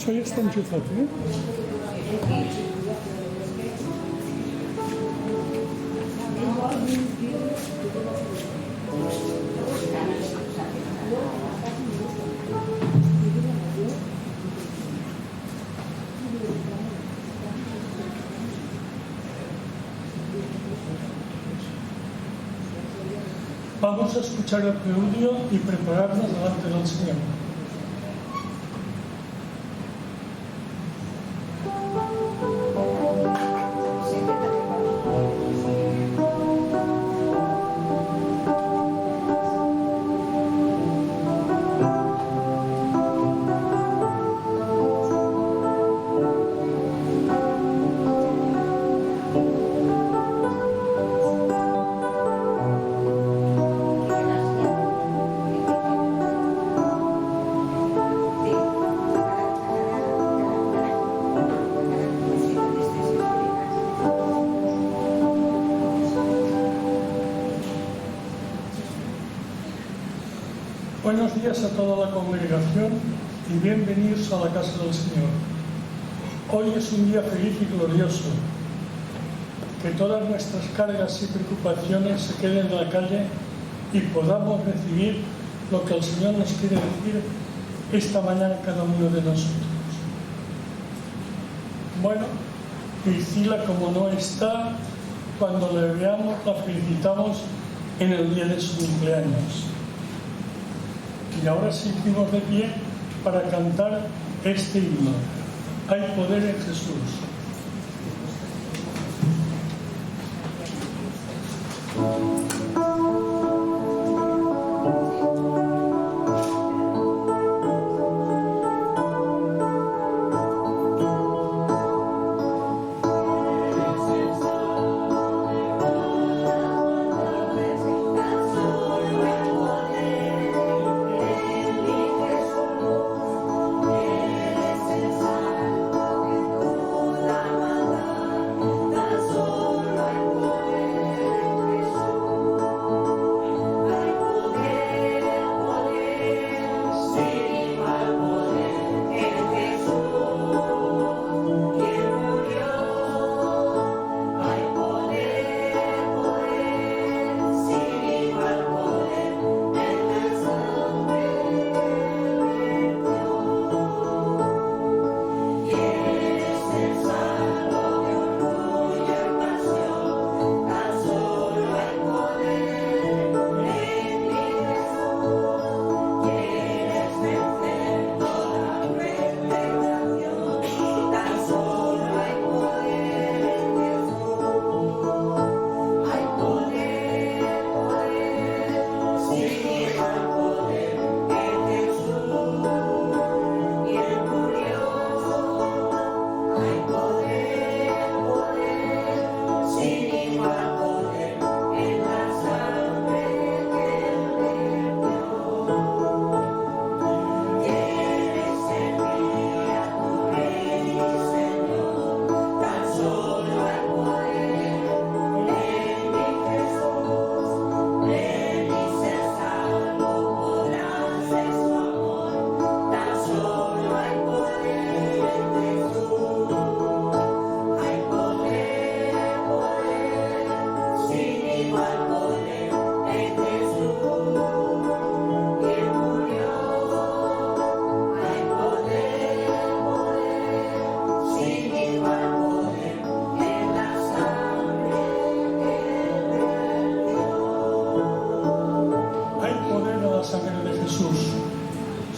Eso ya está enchufado, ¿eh? Vamos a escuchar el preludio y prepararnos delante del Señor. Buenos días a toda la congregación y bienvenidos a la casa del Señor. Hoy es un día feliz y glorioso. Que todas nuestras cargas y preocupaciones se queden en la calle y podamos recibir lo que el Señor nos quiere decir esta mañana a cada uno de nosotros. Bueno, Priscila, como no está, cuando le veamos la felicitamos en el día de su cumpleaños. Y ahora seguimos de pie para cantar este himno. Hay poder en Jesús.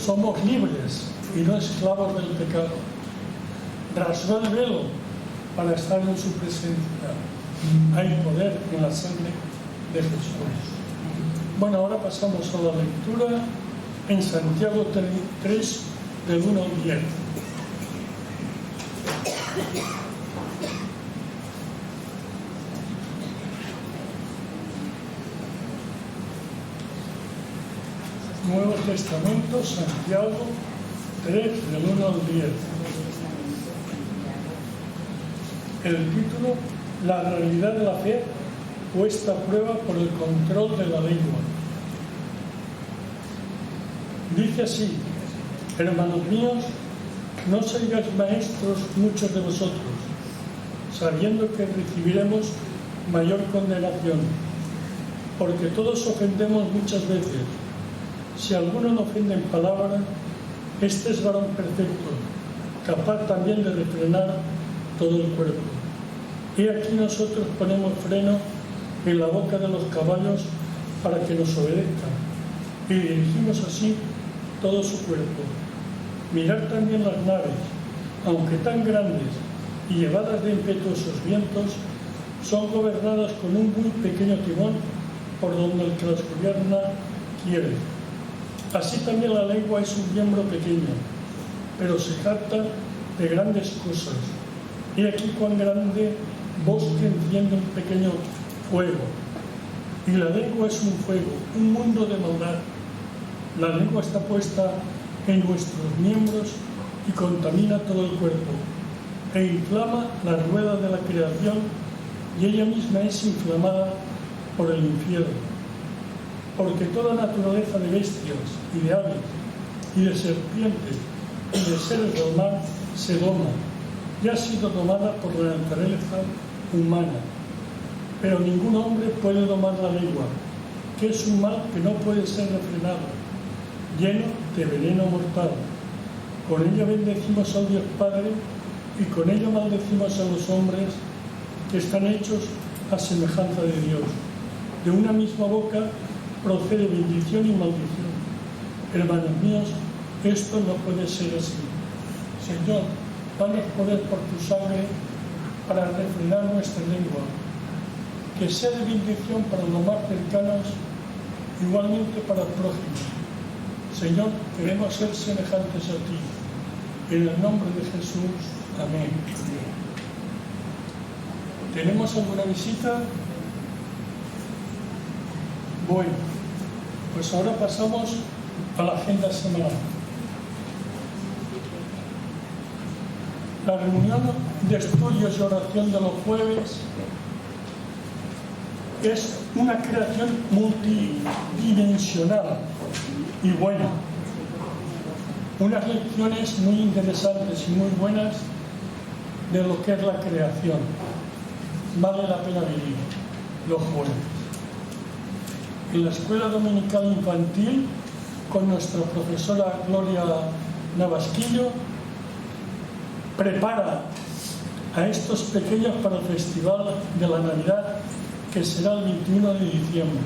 Somos libres y no esclavos del pecado. Rasgó el velo para estar en su presencia. Hay poder en la sangre de Jesús. Bueno, ahora pasamos a la lectura en Santiago 3, del 1 al 10. Nuevo Testamento, Santiago 3, del 1 al 10. El título: La realidad de la fe puesta a prueba por el control de la lengua. Dice así: hermanos míos, No seáis maestros muchos de vosotros, sabiendo que recibiremos mayor condenación, porque todos ofendemos muchas veces. Si alguno no ofende en palabra, este es varón perfecto, capaz también de refrenar todo el cuerpo. Y aquí nosotros ponemos freno en la boca de los caballos para que nos obedezcan, y dirigimos así todo su cuerpo. Mirad también las naves, aunque tan grandes y llevadas de impetuosos vientos, son gobernadas con un muy pequeño timón por donde el que las gobierna quiere. Así también la lengua es un miembro pequeño, pero se jacta de grandes cosas. Y aquí cuán grande bosque enciende un pequeño fuego. Y la lengua es un fuego, un mundo de maldad. La lengua está puesta en nuestros miembros y contamina todo el cuerpo, e inflama la rueda de la creación, y ella misma es inflamada por el infierno. Porque toda naturaleza de bestias y de aves y de serpientes y de seres del mar se doma y ha sido domada por la naturaleza humana. Pero ningún hombre puede domar la lengua, que es un mal que no puede ser refrenado, lleno de veneno mortal. Con ella bendecimos al Dios Padre y con ella maldecimos a los hombres que están hechos a semejanza de Dios. De una misma boca procede bendición y maldición. Hermanos míos, esto no puede ser así. Señor, danos poder por tu sangre para refrenar nuestra lengua, que sea de bendición para los más cercanos, igualmente para el prójimo. Señor, queremos ser semejantes a ti. En el nombre de Jesús. Amén. ¿Tenemos alguna visita? Bueno, pues ahora pasamos a la agenda semanal. La reunión de estudios y oración de los jueves es una creación multidimensional y buena. Unas lecciones muy interesantes y muy buenas de lo que es la creación. Vale la pena venir los jueves. En la escuela dominical infantil, con nuestra profesora Gloria Navasquillo, prepara a estos pequeños para el Festival de la Navidad, que será el 21 de diciembre.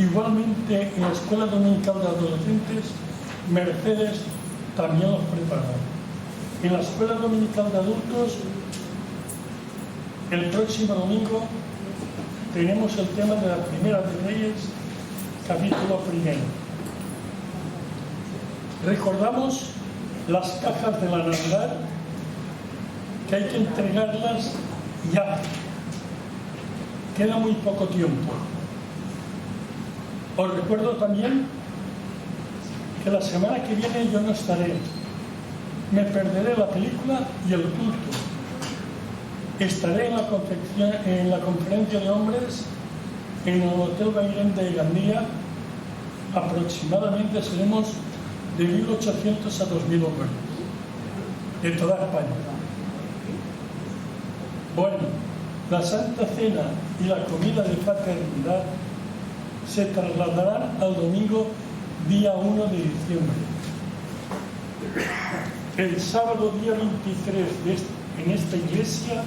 Igualmente, en la escuela dominical de adolescentes, Mercedes también los prepara. En la escuela dominical de adultos, el próximo domingo, tenemos el tema de la Primera de Reyes, capítulo primero. Recordamos las cajas de la Navidad, que hay que entregarlas ya. Queda muy poco tiempo. Os recuerdo también que la semana que viene yo no estaré. Me perderé la película y el culto. Estaré en la conferencia de hombres en el Hotel Bailén de Gandía. Aproximadamente seremos de 1.800 a 2.000 hombres de toda España. Bueno, la Santa Cena y la comida de fraternidad se trasladarán al domingo día 1 de diciembre. El sábado día 23 en esta iglesia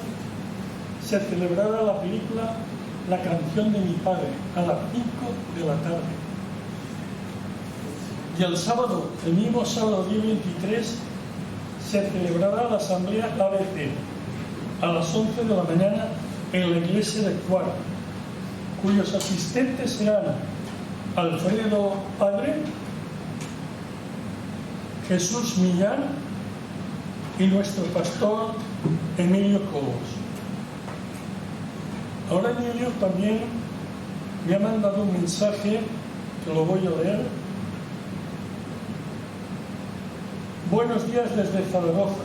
se celebrará la película La canción de mi padre a las 5 de la tarde. Y el mismo sábado día 23 se celebrará la asamblea ABC a las 11 de la mañana en la iglesia de Cuara, cuyos asistentes serán Alfredo Padre, Jesús Millán y nuestro pastor Emilio Cobos. Ahora Emilio también me ha mandado un mensaje que lo voy a leer. Buenos días desde Zaragoza.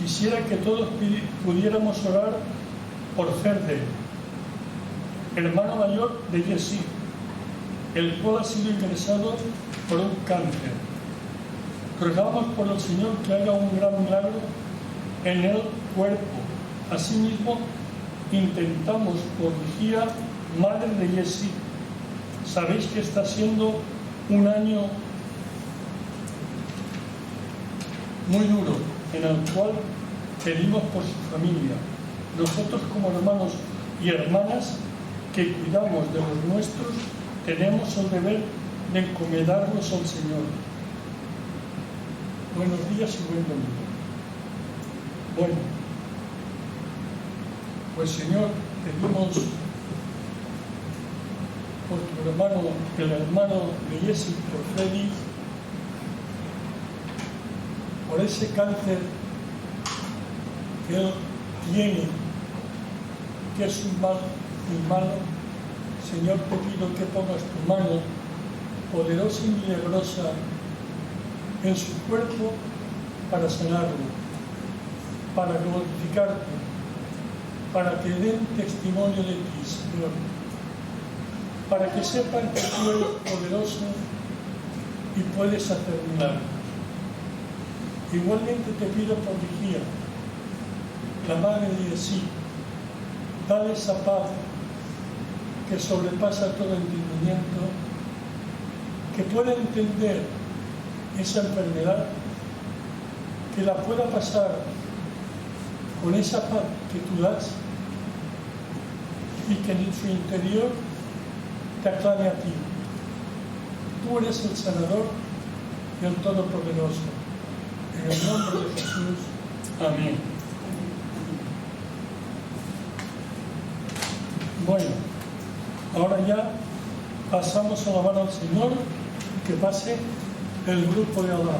Quisiera que todos pudiéramos orar por Ferde, hermano mayor de Jessy, el cual ha sido ingresado por un cáncer. Rogamos por el Señor que haga un gran milagro en el cuerpo. Asimismo, intentamos por Vigía, madre de Jessie. Sabéis que está siendo un año muy duro, en el cual pedimos por su familia. Nosotros como hermanos y hermanas que cuidamos de los nuestros, tenemos el deber de encomendarnos al Señor. Buenos días y buen domingo. Bueno, pues Señor, pedimos por tu hermano, el hermano de Jessie, por Freddy, por ese cáncer que él tiene, que es un mal muy malo. Señor, te pido que pongas tu mano poderosa y milagrosa en su cuerpo para sanarlo, para glorificarte, para que den testimonio de ti, Señor, para que sepan que tú eres poderoso y puedes hacer milagros. Igualmente te pido por Vigía, la madre de Jessie, dale esa paz que sobrepasa todo entendimiento, que pueda entender esa enfermedad, que la pueda pasar con esa paz que tú das y que en su interior te aclame a ti. Tú eres el sanador y el todopoderoso. En el nombre de Jesús. Amén. Bueno, ahora ya pasamos a alabar al Señor, que pase el grupo de alabanza.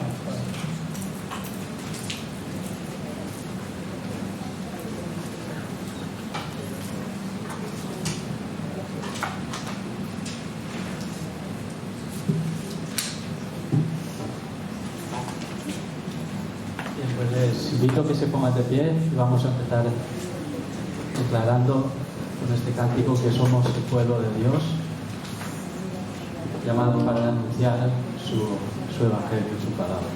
Bien, pues les invito a que se pongan de pie y vamos a empezar declarando con este cántico que somos el pueblo de Dios, llamado para anunciar su evangelio, su palabra.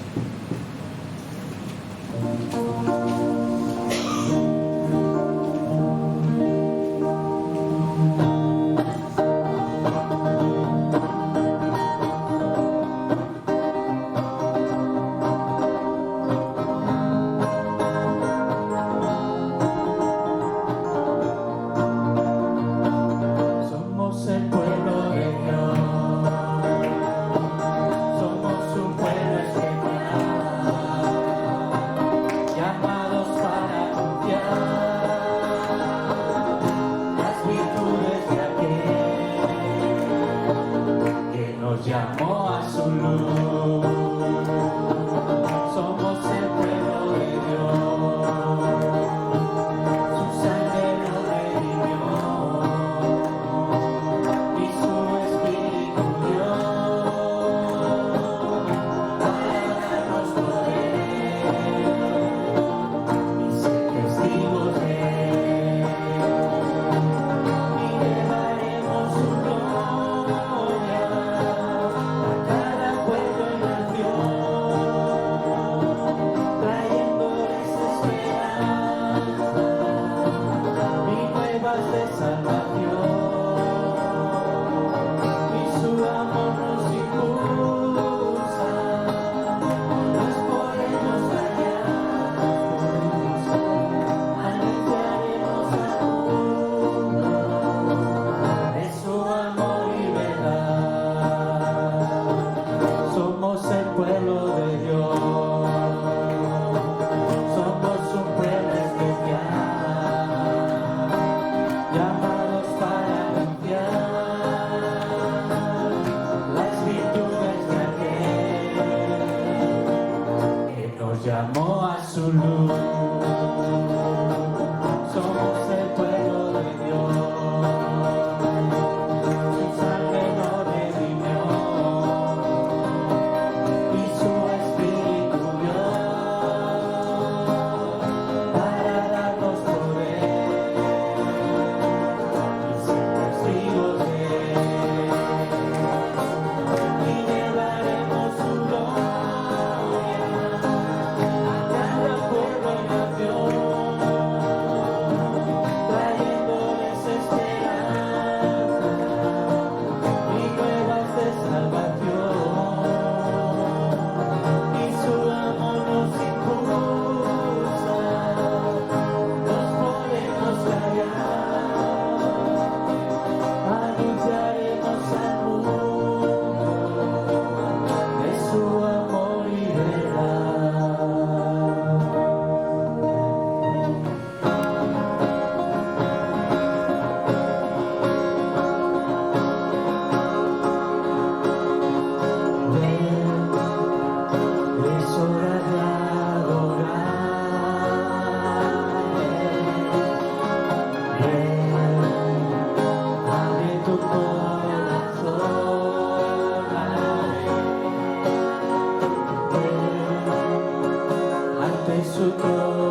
su trono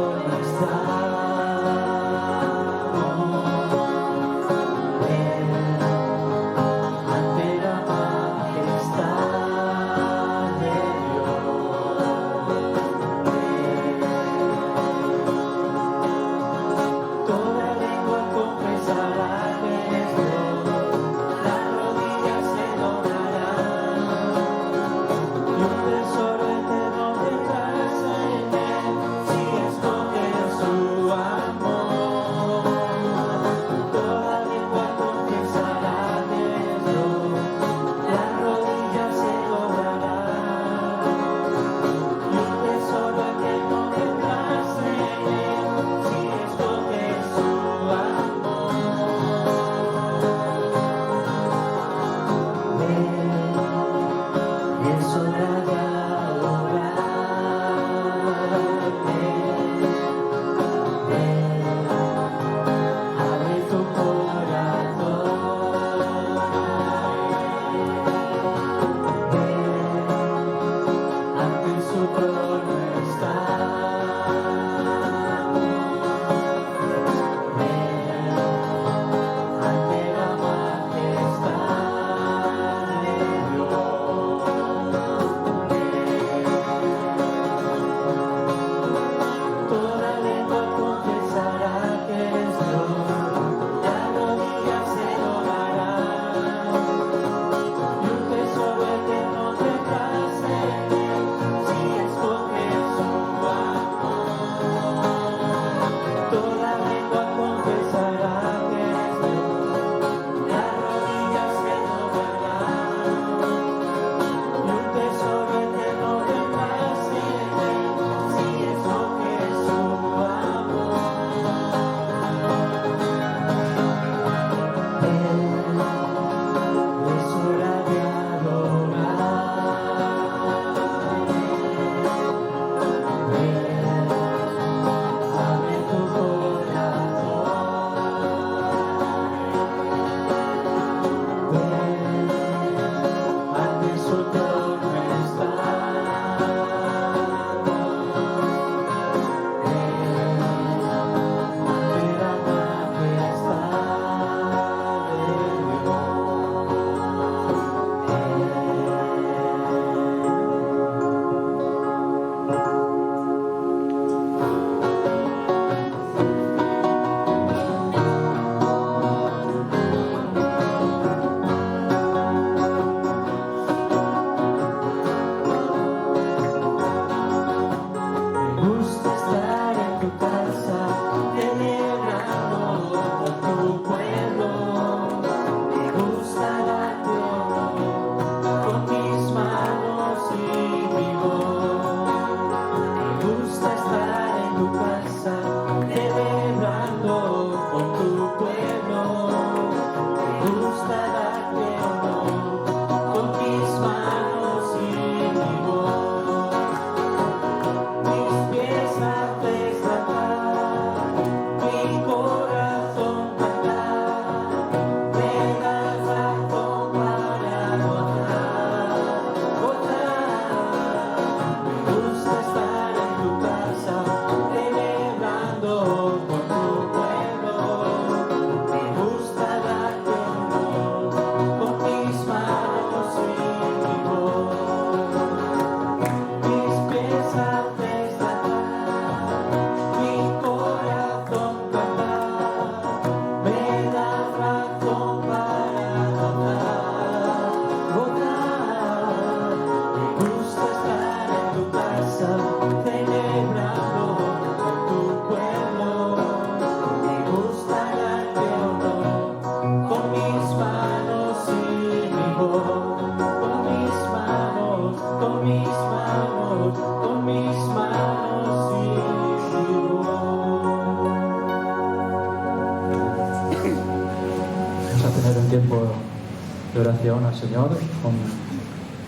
de oración al Señor, con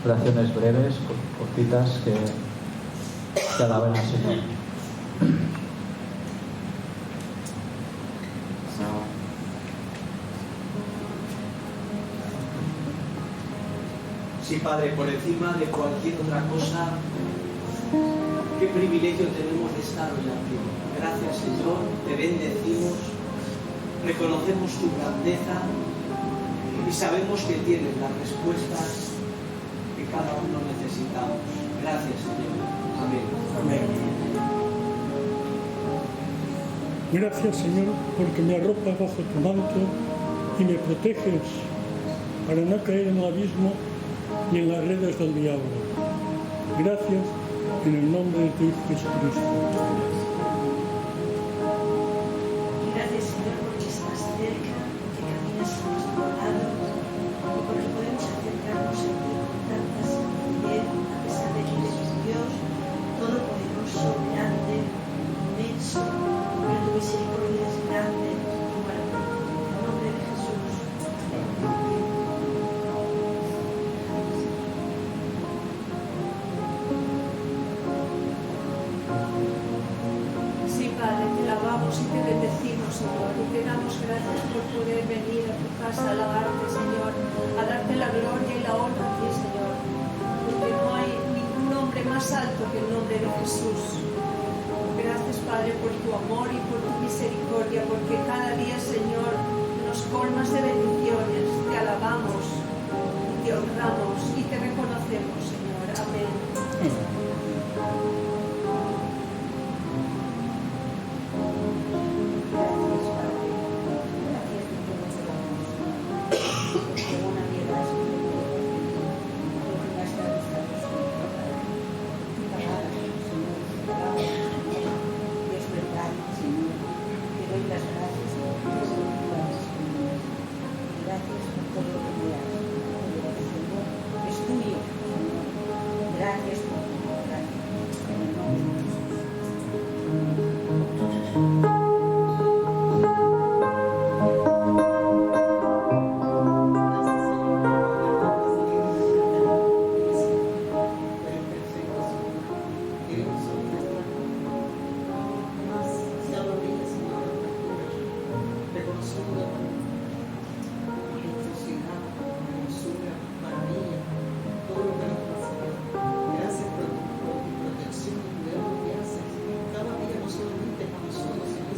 oraciones breves, cortitas, que alaben al Señor. Sí, Padre, por encima de cualquier otra cosa, Qué privilegio tenemos de estar hoy aquí. Gracias, Señor, te bendecimos, reconocemos tu grandeza y sabemos que tienes las respuestas que cada uno necesitamos. Gracias, Señor. Amén. Amén. Gracias, Señor, porque me arropas bajo tu manto y me proteges para no caer en el abismo ni en las redes del diablo. Gracias en el nombre de tu Hijo Jesucristo. Gracias, Señor, porque estás cerca, porque caminas a nuestro lado y porque podemos acercarnos a ti con tanta sencillez, a pesar de que eres Dios todopoderoso, grande, inmenso, pero tu misericordia es grande y maravillosa. En el nombre de Jesús. Sí, Padre, te alabamos y te bendecimos, Señor, y te damos gracias por poder venir a tu casa a alabarte, Señor, a darte la gloria y la honra a ti, Señor, porque no hay ningún nombre más alto que el nombre de Jesús. Gracias, Padre, por tu amor y por tu misericordia, porque cada día, Señor, nos colmas de bendiciones, te alabamos, te honramos y te reconocemos, Señor. Amén. Gracias, Padre. Gracias porque nos amamos. Porque una vida es un porque me has realizado, Señor. Tu palabra, Señor, tu palabra, Señor. Y es verdad, Señor. Te doy las gracias por todo lo que tú haces, Señor. Y gracias por todo lo que me das. Señor, es tuyo, Señor. Gracias por tu gracia. En el nombre de Jesús. Gracias por tu protección y cuidado que haces cada día, no solamente con nosotros, sino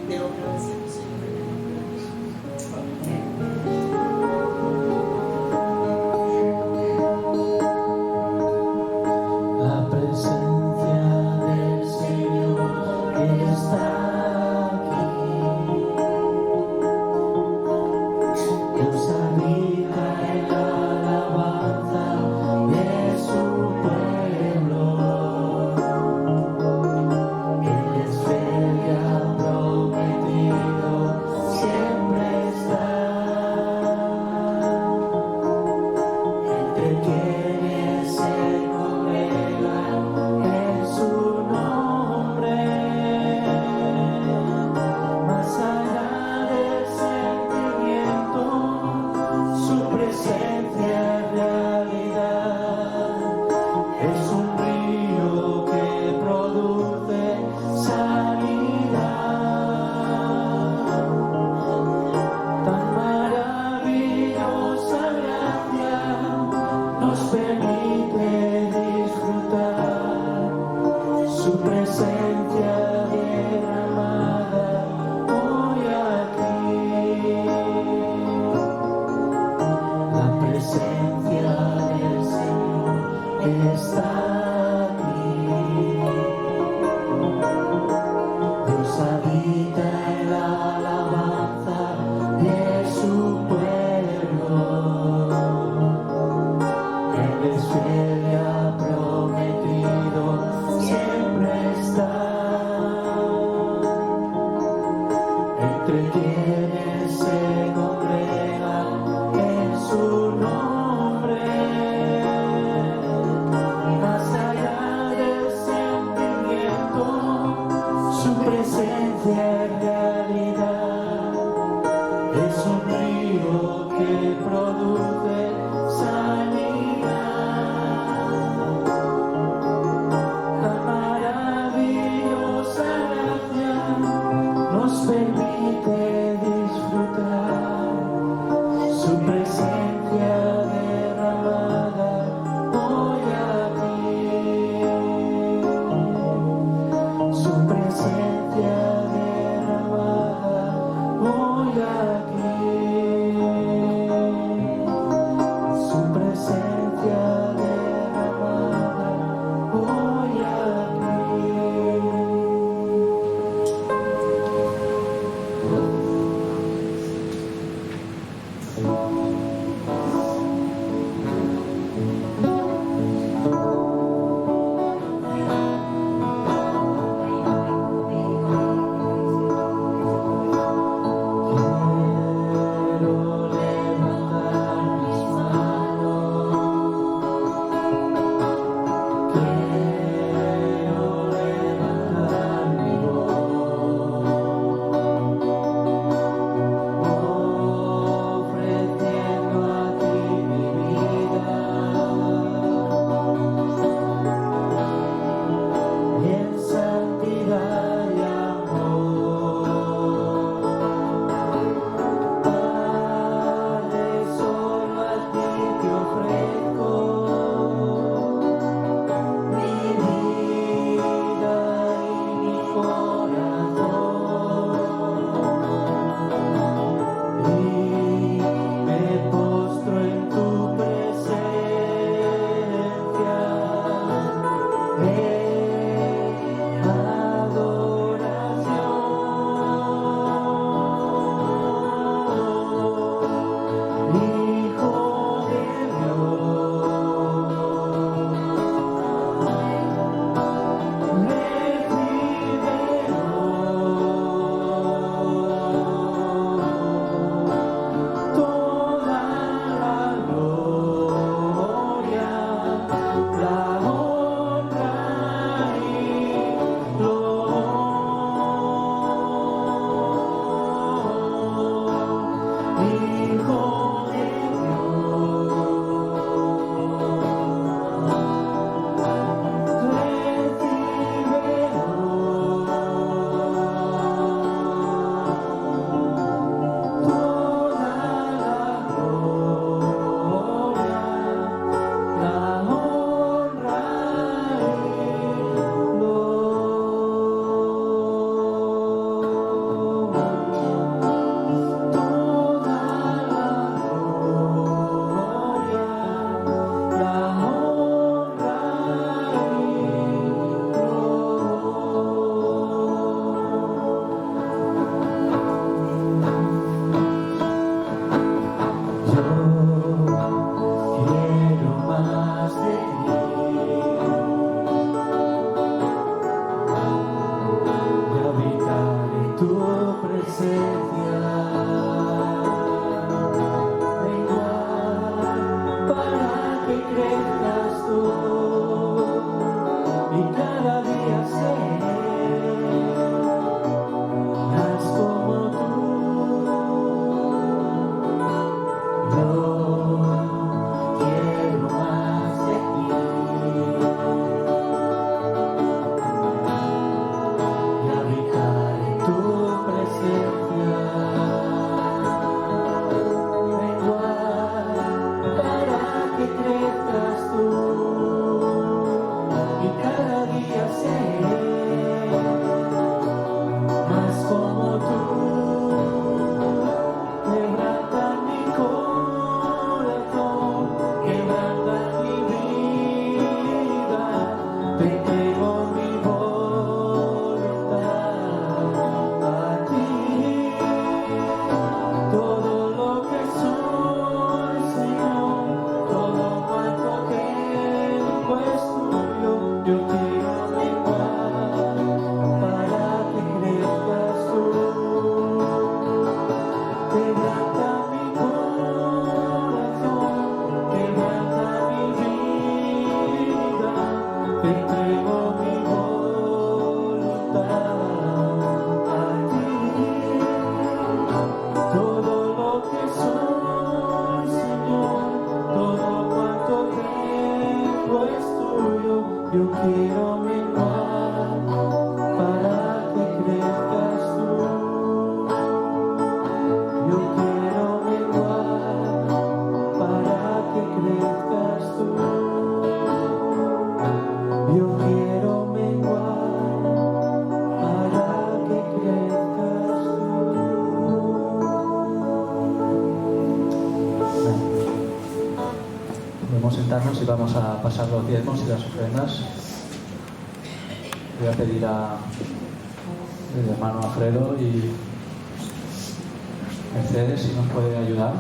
te lo agradecemos, Señor, en el nombre de Jesús. La presencia del Señor está aquí. Dios habita en la alabanza de su pueblo. Él es fiel y ha prometido siempre estar entre quienes se congregan en su nombre. Más allá del sentimiento, su presencia es realidad. Es un río que produce sanidad. Tan maravillosa gracia nos permite disfrutar su presencia derramada hoy aquí. La presencia del Señor está aquí. Dios habita en la alabanza de su pueblo. Él es fiel y ha prometido siempre estar Y vamos a pasar los diezmos y las ofrendas. Voy a pedir al hermano Alfredo y Mercedes si nos puede ayudar.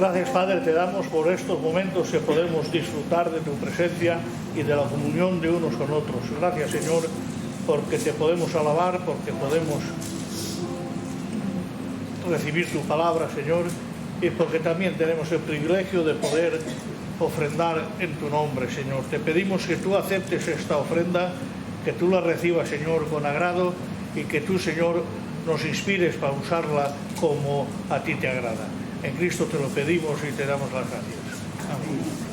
Gracias, Padre, te damos por estos momentos que podemos disfrutar de tu presencia y de la comunión de unos con otros. Gracias, Señor, porque te podemos alabar, porque podemos recibir tu palabra, Señor, y porque también tenemos el privilegio de poder ofrendar en tu nombre, Señor. Te pedimos que tú aceptes esta ofrenda, que tú la recibas, Señor, con agrado y que tú, Señor, nos inspires para usarla como a ti te agrada. En Cristo te lo pedimos y te damos las gracias. Amén.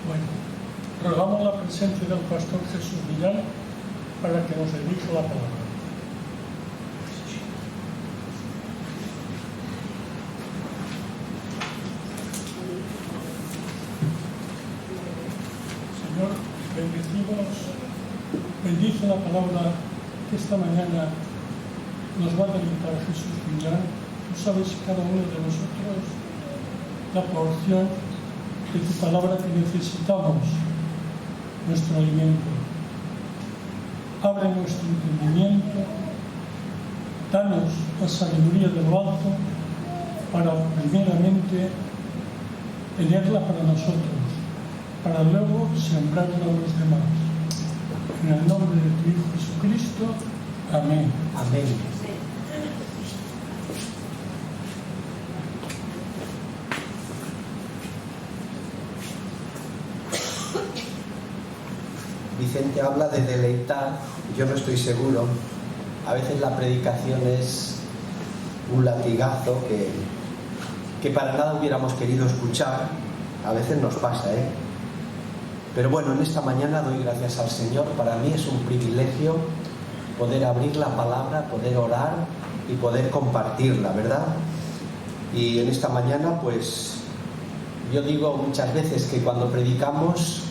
Bueno, rogamos la presencia del pastor Jesús Vidal para que nos dirija la palabra. Señor, bendice la palabra que esta mañana nos va a dictar Jesús Vidal. Tú sabes cada uno de nosotros la porción de tu palabra que necesitamos, nuestro alimento. Abre nuestro entendimiento, danos la sabiduría de lo alto para primeramente tenerla para nosotros, para luego sembrarla a los demás. En el nombre de tu Hijo Jesucristo. Amén. Amén. Vicente habla de deleitar, yo no estoy seguro. A veces la predicación es un latigazo que para nada hubiéramos querido escuchar. A veces nos pasa, ¿eh? Pero bueno, en esta mañana doy gracias al Señor. Para mí es un privilegio poder abrir la palabra, poder orar y poder compartirla, ¿verdad? Y en esta mañana, pues, yo digo muchas veces que cuando predicamos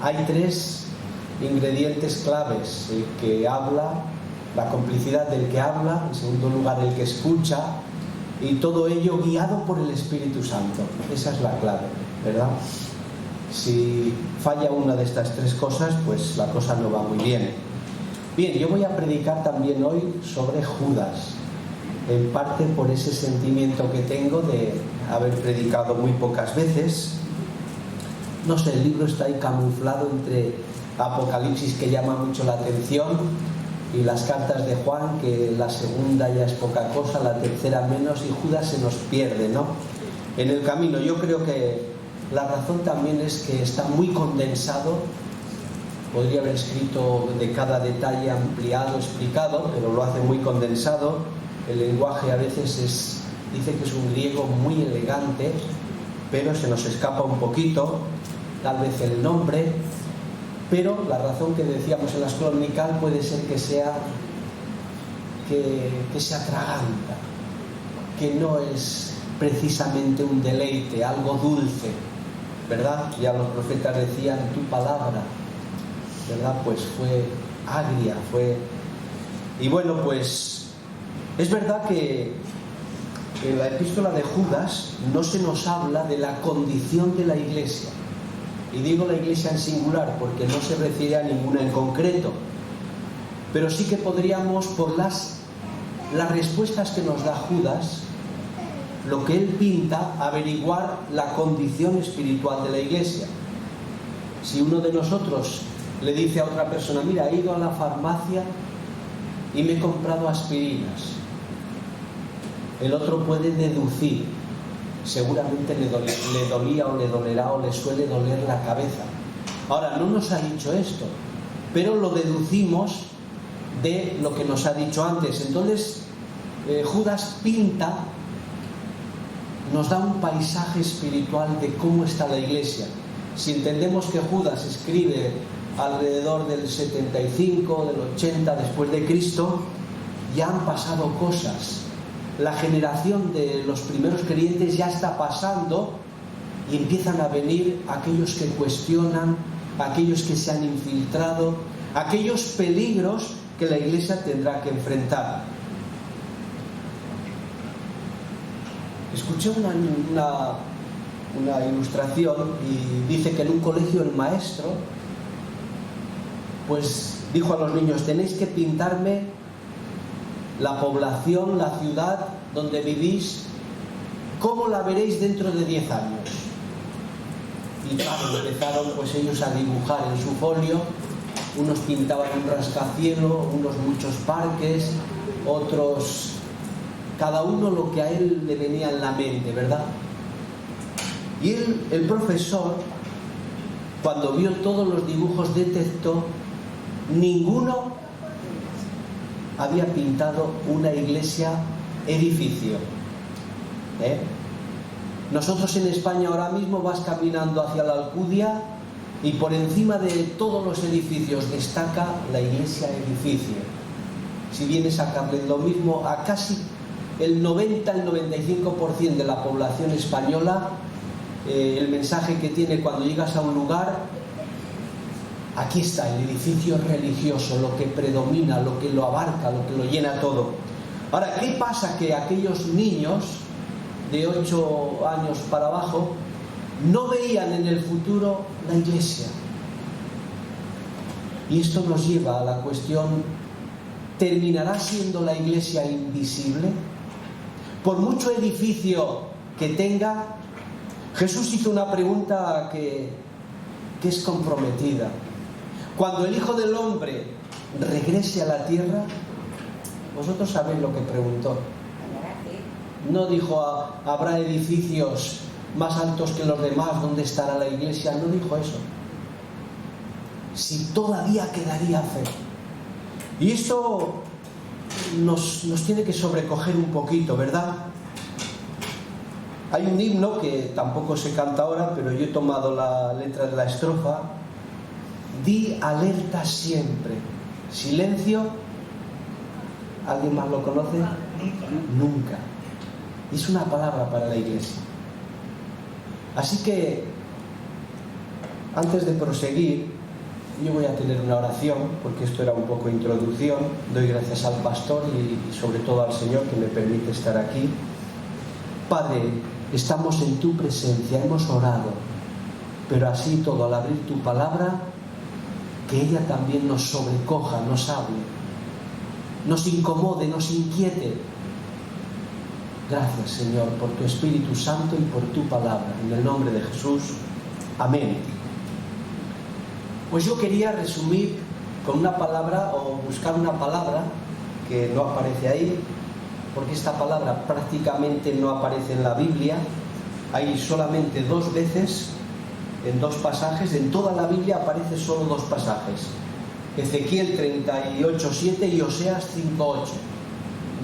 hay tres ingredientes claves: el que habla, la complicidad del que habla, en segundo lugar el que escucha, y todo ello guiado por el Espíritu Santo. Esa es la clave, ¿verdad? Si falla una de estas tres cosas, pues la cosa no va muy bien. Bien, yo voy a predicar también hoy sobre Judas, en parte por ese sentimiento que tengo de haber predicado muy pocas veces. No sé, el libro está ahí camuflado entre Apocalipsis, que llama mucho la atención, y las cartas de Juan, que la segunda ya es poca cosa, la tercera menos, y Judas se nos pierde, ¿no?, en el camino. Yo creo que la razón también es que está muy condensado. Podría haber escrito de cada detalle ampliado, explicado, pero lo hace muy condensado. El lenguaje a veces dice que es un griego muy elegante, pero se nos escapa un poquito, tal vez el nombre. Pero la razón que decíamos en la escuela dominical puede ser que sea que se atraganta, que no es precisamente un deleite, algo dulce, ¿verdad? Ya los profetas decían: tu palabra, ¿verdad? Pues fue agria, Y bueno, pues es verdad que en la epístola de Judas no se nos habla de la condición de la iglesia. Y digo la iglesia en singular porque no se refiere a ninguna en concreto, pero sí que podríamos, por las respuestas que nos da Judas, lo que él pinta, averiguar la condición espiritual de la iglesia. Si uno de nosotros le dice a otra persona: mira, he ido a la farmacia y me he comprado aspirinas, el otro puede deducir: seguramente le dolía o le dolerá o le suele doler la cabeza. Ahora, no nos ha dicho esto, pero lo deducimos de lo que nos ha dicho antes. Entonces, Judas pinta, nos da un paisaje espiritual de cómo está la iglesia. Si entendemos que Judas escribe alrededor del 75, del 80 después de Cristo, ya han pasado cosas. La generación de los primeros creyentes ya está pasando y empiezan a venir aquellos que cuestionan, aquellos que se han infiltrado, aquellos peligros que la iglesia tendrá que enfrentar. Escuché una ilustración y dice que en un colegio el maestro pues dijo a los niños: tenéis que pintarme la población, la ciudad donde vivís, ¿cómo la veréis dentro de 10 años? Y claro, empezaron pues ellos a dibujar en su folio. Unos pintaban un rascacielos, unos muchos parques, otros, cada uno lo que a él le venía en la mente, ¿verdad? Y el profesor, cuando vio todos los dibujos, detectó ninguno había pintado una iglesia edificio. Nosotros en España ahora mismo vas caminando hacia la Alcudia y por encima de todos los edificios destaca la iglesia edificio. Si vienes a Carlet, lo mismo a casi el 90, el 95% de la población española, el mensaje que tiene cuando llegas a un lugar, aquí está el edificio religioso, lo que predomina, lo que lo abarca, lo que lo llena todo. Ahora, ¿qué pasa? Que aquellos niños de 8 años para abajo no veían en el futuro la iglesia. Y esto nos lleva a la cuestión: ¿terminará siendo la iglesia invisible? Por mucho edificio que tenga, Jesús hizo una pregunta que es comprometida. Cuando el Hijo del Hombre regrese a la tierra, vosotros sabéis lo que preguntó. No dijo, habrá edificios más altos que los demás, ¿dónde estará la iglesia? No dijo eso. Si todavía quedaría fe. Y esto nos tiene que sobrecoger un poquito, ¿verdad? Hay un himno que tampoco se canta ahora, pero yo he tomado la letra de la estrofa. Di alerta siempre. Silencio. ¿Alguien más lo conoce? Nunca. Es una palabra para la iglesia. Así que, antes de proseguir, yo voy a tener una oración, porque esto era un poco introducción. Doy gracias al pastor y sobre todo al Señor que me permite estar aquí. Padre, estamos en tu presencia, hemos orado, pero así todo, al abrir tu palabra, que ella también nos sobrecoja, nos hable, nos incomode, nos inquiete. Gracias, Señor, por tu Espíritu Santo y por tu palabra. En el nombre de Jesús. Amén. Pues yo quería resumir con una palabra, o buscar una palabra que no aparece ahí, porque esta palabra prácticamente no aparece en la Biblia. Hay solamente 2 veces, en 2 pasajes. En toda la Biblia aparece solo 2 pasajes. Ezequiel 38:7 y Oseas 5:8.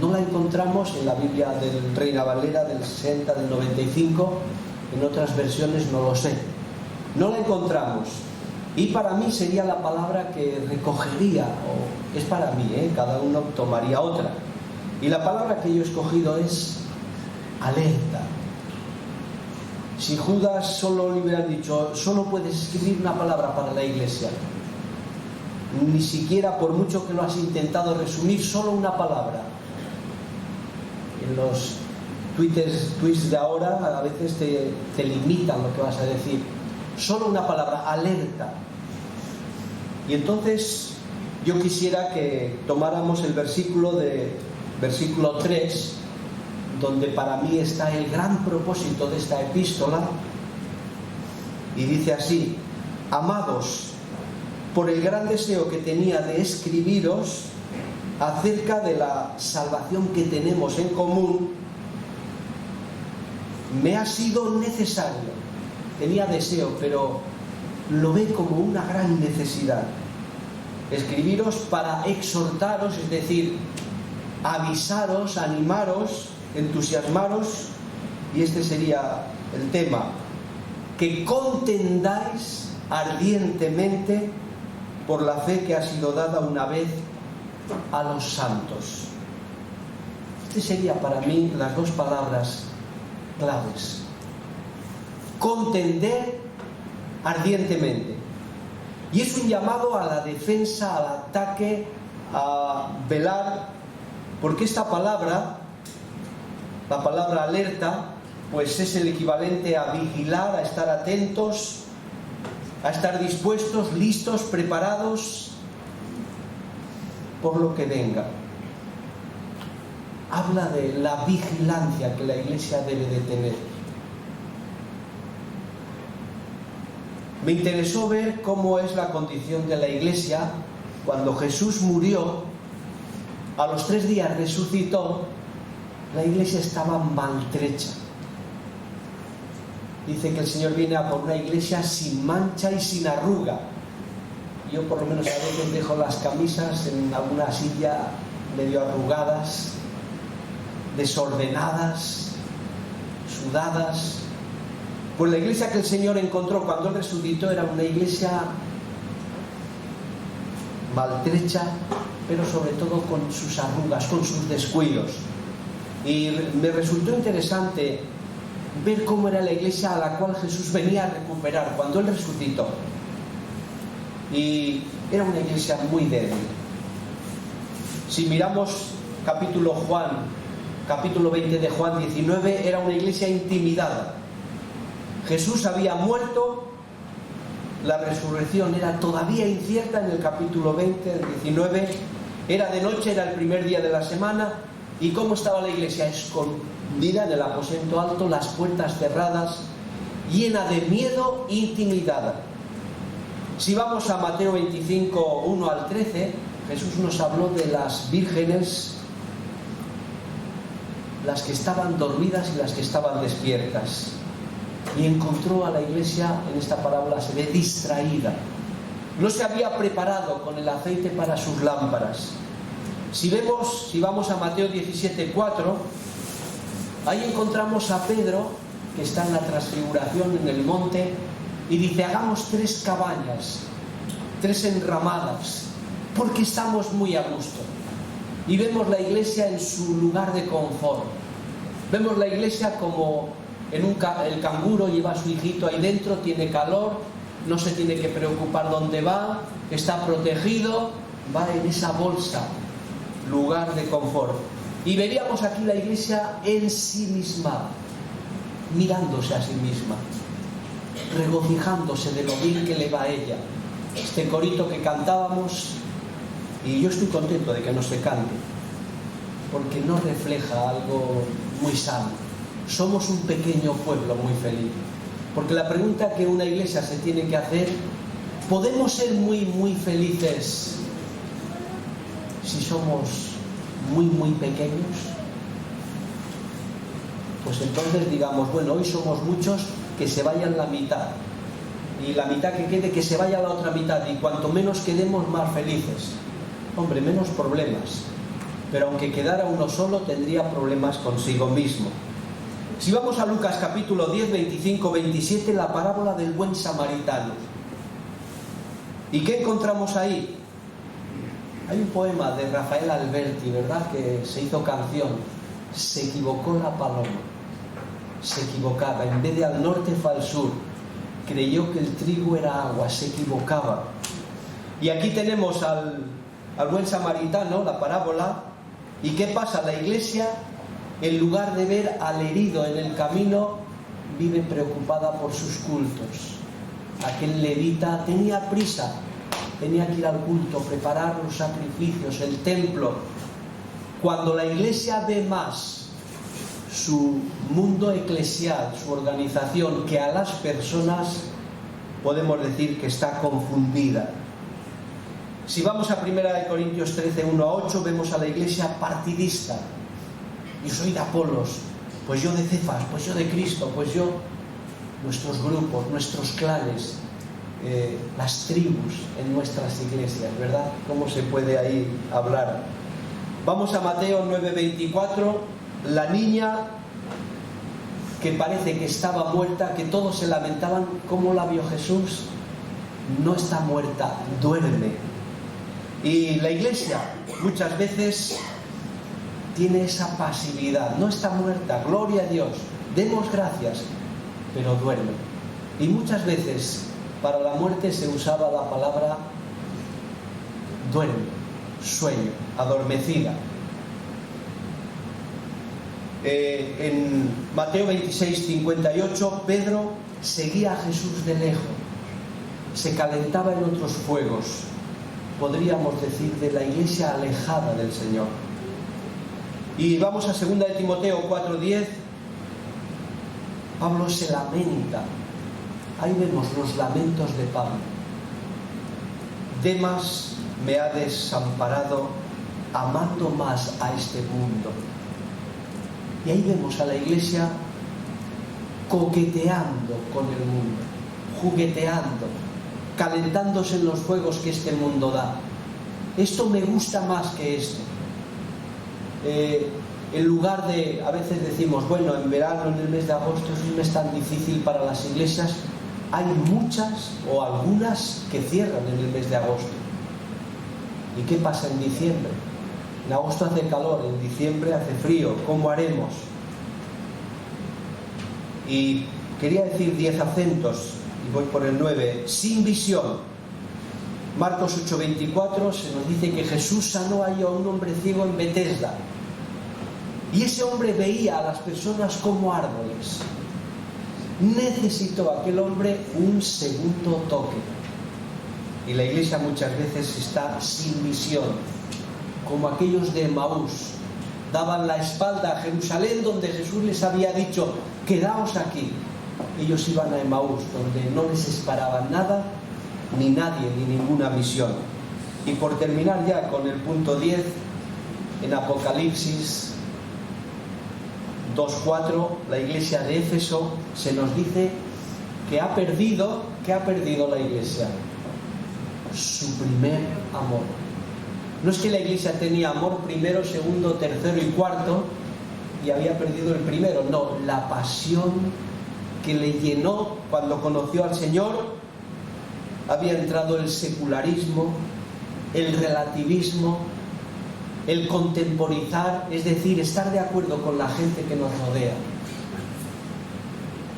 No la encontramos en la Biblia del Reina Valera del 60, del 95, en otras versiones no lo sé. No la encontramos. Y para mí sería la palabra que recogería, o es para mí, cada uno tomaría otra. Y la palabra que yo he escogido es alerta. Si Judas solo le hubiera dicho, solo puedes escribir una palabra para la iglesia, ni siquiera, por mucho que lo has intentado resumir, solo una palabra. En los tweets de ahora a veces te limitan lo que vas a decir. Solo una palabra, alerta. Y entonces yo quisiera que tomáramos el versículo 3, donde para mí está el gran propósito de esta epístola, y dice así: amados, por el gran deseo que tenía de escribiros acerca de la salvación que tenemos en común, me ha sido necesario. Tenía deseo, pero lo ve como una gran necesidad. Escribiros para exhortaros, es decir, avisaros, animaros, entusiasmaros, y este sería el tema: que contendáis ardientemente por la fe que ha sido dada una vez a los santos. Este sería para mí las 2 palabras claves: contender ardientemente. Y es un llamado a la defensa, al ataque, a velar, porque esta palabra, la palabra alerta, pues es el equivalente a vigilar, a estar atentos, a estar dispuestos, listos, preparados por lo que venga. Habla de la vigilancia que la iglesia debe de tener. Me interesó ver cómo es la condición de la iglesia cuando Jesús murió. A los 3 días resucitó. La iglesia estaba maltrecha. Dice que el Señor viene a por una iglesia sin mancha y sin arruga. Yo por lo menos a veces dejo las camisas en alguna silla medio arrugadas, desordenadas, sudadas. Pues la iglesia que el Señor encontró cuando Él resucitó era una iglesia maltrecha, pero sobre todo con sus arrugas, con sus descuidos. Y me resultó interesante ver cómo era la iglesia a la cual Jesús venía a recuperar cuando Él resucitó. Y era una iglesia muy débil. Si miramos capítulo 20 de Juan 19, era una iglesia intimidada. Jesús había muerto, la resurrección era todavía incierta en el capítulo 20, el 19, era de noche, era el primer día de la semana. ¿Y cómo estaba la iglesia? Escondida en el aposento alto, las puertas cerradas, llena de miedo, intimidada. Si vamos a Mateo 25, 1 al 13, Jesús nos habló de las vírgenes, las que estaban dormidas y las que estaban despiertas. Y encontró a la iglesia, en esta parábola se ve distraída. No se había preparado con el aceite para sus lámparas. Si vamos a Mateo 17, 4, ahí encontramos a Pedro, que está en la transfiguración en el monte, y dice: hagamos 3 cabañas, 3 enramadas, porque estamos muy a gusto. Y vemos la iglesia en su lugar de confort. Vemos la iglesia como el canguro lleva a su hijito ahí dentro, tiene calor, no se tiene que preocupar dónde va, está protegido, va en esa bolsa, lugar de confort. Y veríamos aquí la iglesia en sí misma, mirándose a sí misma, regocijándose de lo bien que le va a ella. Este corito que cantábamos, y yo estoy contento de que no se cante, porque no refleja algo muy sano. Somos un pequeño pueblo muy feliz. Porque la pregunta que una iglesia se tiene que hacer: ¿podemos ser muy, muy felices si somos muy, muy pequeños? Pues entonces digamos, bueno, hoy somos muchos, que se vayan la mitad. Y la mitad que quede, que se vaya la otra mitad. Y cuanto menos quedemos, más felices. Hombre, menos problemas. Pero aunque quedara uno solo, tendría problemas consigo mismo. Si vamos a Lucas capítulo 10, 25, 27, la parábola del buen samaritano. ¿Y qué encontramos ahí? Hay un poema de Rafael Alberti, ¿verdad?, que se hizo canción. Se equivocó la paloma. Se equivocaba. En vez de al norte fue al sur. Creyó que el trigo era agua. Se equivocaba. Y aquí tenemos al buen samaritano, la parábola. ¿Y qué pasa? La iglesia, en lugar de ver al herido en el camino, vive preocupada por sus cultos. Aquel levita tenía prisa, tenía que ir al culto, preparar los sacrificios, el templo. Cuando la iglesia ve más su mundo eclesial, su organización, que a las personas, podemos decir que está confundida. Si vamos a 1 Corintios 13, 1 a 8, vemos a la iglesia partidista. Yo soy de Apolos, pues yo de Cefas, pues yo de Cristo, pues yo, nuestros grupos, nuestros clanes, las tribus en nuestras iglesias, ¿verdad? ¿Cómo se puede ahí hablar? Vamos a Mateo 9, 24, la niña que parece que estaba muerta, que todos se lamentaban. ¿Cómo la vio Jesús? No está muerta, duerme. Y la iglesia muchas veces tiene esa pasividad, no está muerta, gloria a Dios, demos gracias, pero duerme. Y muchas veces para la muerte se usaba la palabra duerme, sueño, adormecida. En Mateo 26, 58, Pedro seguía a Jesús de lejos, se calentaba en otros fuegos, podríamos decir, de la iglesia alejada del Señor. Y vamos a 2 de Timoteo 4:10. Pablo se lamenta. Ahí vemos los lamentos de Pablo. Demas me ha desamparado, amando más a este mundo. Y ahí vemos a la iglesia coqueteando con el mundo, jugueteando, calentándose en los fuegos que este mundo da. Esto me gusta más que esto. en lugar de, a veces decimos, bueno, en verano, en el mes de agosto es un mes tan difícil para las iglesias, hay muchas o algunas que cierran en el mes de agosto. ¿Y qué pasa en diciembre? En agosto hace calor, en diciembre hace frío. ¿Cómo haremos? Y quería decir 10 acentos, y voy por el 9. Sin visión. Marcos 8:24 se nos dice que Jesús sanó ahí a un hombre ciego en Betesda. Y ese hombre veía a las personas como árboles. Necesitó aquel hombre un segundo toque. Y la iglesia muchas veces está sin visión, como aquellos de Emaús. Daban la espalda a Jerusalén, donde Jesús les había dicho, quedaos aquí. Ellos iban a Emaús, donde no les esperaba nada, ni nadie, ni ninguna visión. Y por terminar ya con el punto 10, en Apocalipsis 2:4, la iglesia de Éfeso se nos dice que ha perdido la iglesia su primer amor. No es que la iglesia tenía amor primero, segundo, tercero y cuarto y había perdido el primero, no, la pasión que le llenó cuando conoció al Señor. Había entrado el secularismo, el relativismo, el contemporizar, es decir, estar de acuerdo con la gente que nos rodea.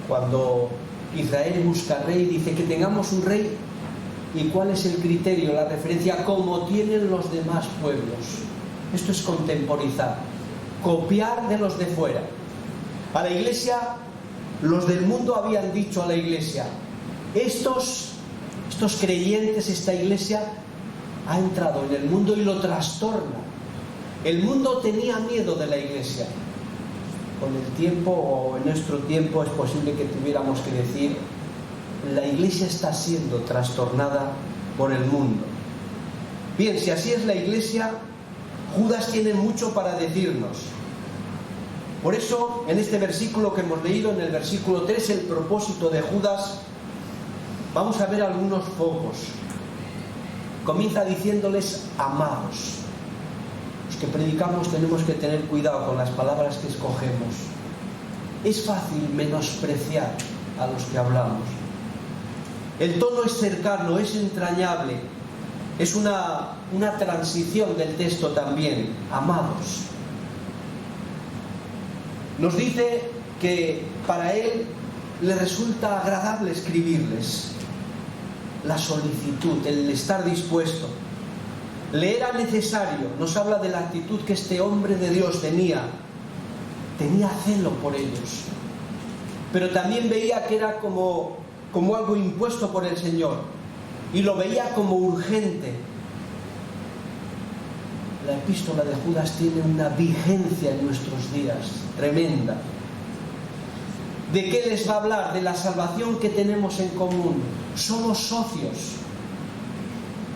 Cuando Israel busca rey, dice que tengamos un rey. ¿Y cuál es el criterio, la referencia? Como tienen los demás pueblos. Esto es contemporizar, copiar de los de fuera. A la iglesia, los del mundo habían dicho a la iglesia, estos creyentes, esta iglesia ha entrado en el mundo y lo trastorna. El mundo tenía miedo de la iglesia. Con el tiempo, o en nuestro tiempo, es posible que tuviéramos que decir, la iglesia está siendo trastornada por el mundo. Bien, si así es la iglesia, Judas tiene mucho para decirnos. Por eso, en este versículo que hemos leído, en el versículo 3, el propósito de Judas, vamos a ver algunos focos. Comienza diciéndoles, amados. Los que predicamos tenemos que tener cuidado con las palabras que escogemos. Es fácil menospreciar a los que hablamos. El tono es cercano, es entrañable. Es una transición del texto también. Amados. Nos dice que para él le resulta agradable escribirles. La solicitud, el estar dispuesto. Le era necesario, nos habla de la actitud que este hombre de Dios tenía. Tenía celo por ellos. Pero también veía que era como algo impuesto por el Señor. Y lo veía como urgente. La epístola de Judas tiene una vigencia en nuestros días tremenda. ¿De qué les va a hablar? De la salvación que tenemos en común. Somos socios.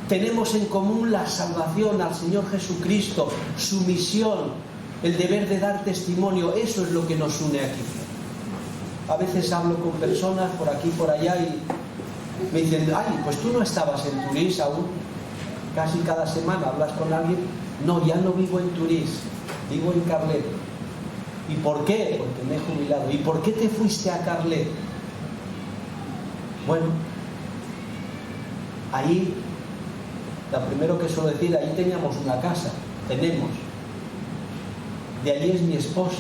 Tenemos en común la salvación al Señor Jesucristo, su misión, el deber de dar testimonio. Eso es lo que nos une aquí. A veces hablo con personas por aquí y por allá y me dicen, ay, pues tú no estabas en Turís aún. Casi cada semana hablas con alguien. No, ya no vivo en Turís, vivo en Carlet. ¿Y por qué? Porque me he jubilado. ¿Y por qué te fuiste a Carlet? Bueno, ahí, lo primero que suelo decir, ahí teníamos una casa, tenemos. De allí es mi esposa.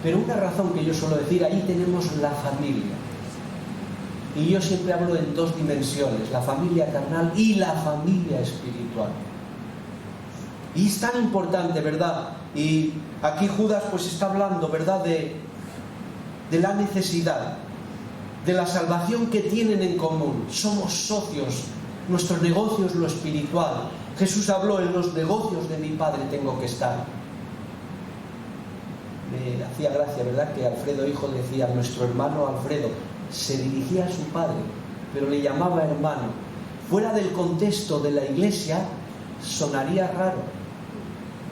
Pero una razón que yo suelo decir, ahí tenemos la familia. Y yo siempre hablo en dos dimensiones, la familia carnal y la familia espiritual. Y es tan importante, ¿verdad? Y aquí Judas pues está hablando, ¿verdad? De la necesidad, de la salvación que tienen en común. Somos socios, nuestro negocio es lo espiritual. Jesús habló, en los negocios de mi Padre tengo que estar. Me hacía gracia, ¿verdad? Que Alfredo hijo decía, nuestro hermano Alfredo, se dirigía a su padre, pero le llamaba hermano. Fuera del contexto de la iglesia, sonaría raro.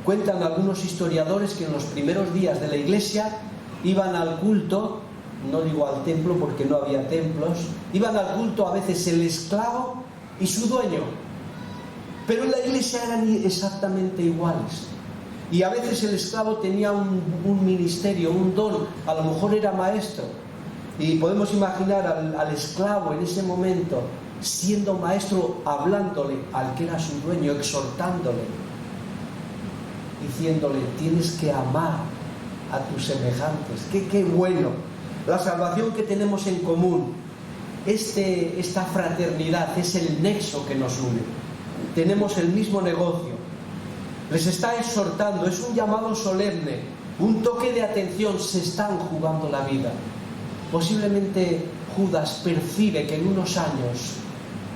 Cuentan algunos historiadores que en los primeros días de la iglesia iban al culto, no digo al templo porque no había templos, iban al culto a veces el esclavo y su dueño. Pero en la iglesia eran exactamente iguales. Y a veces el esclavo tenía un ministerio, un don, a lo mejor era maestro. Y podemos imaginar al esclavo en ese momento siendo maestro, hablándole al que era su dueño, exhortándole, diciéndole: tienes que amar a tus semejantes. ¡Qué bueno! La salvación que tenemos en común, esta fraternidad, es el nexo que nos une. Tenemos el mismo negocio. Les está exhortando, es un llamado solemne, un toque de atención. Se están jugando la vida. Posiblemente Judas percibe que en unos años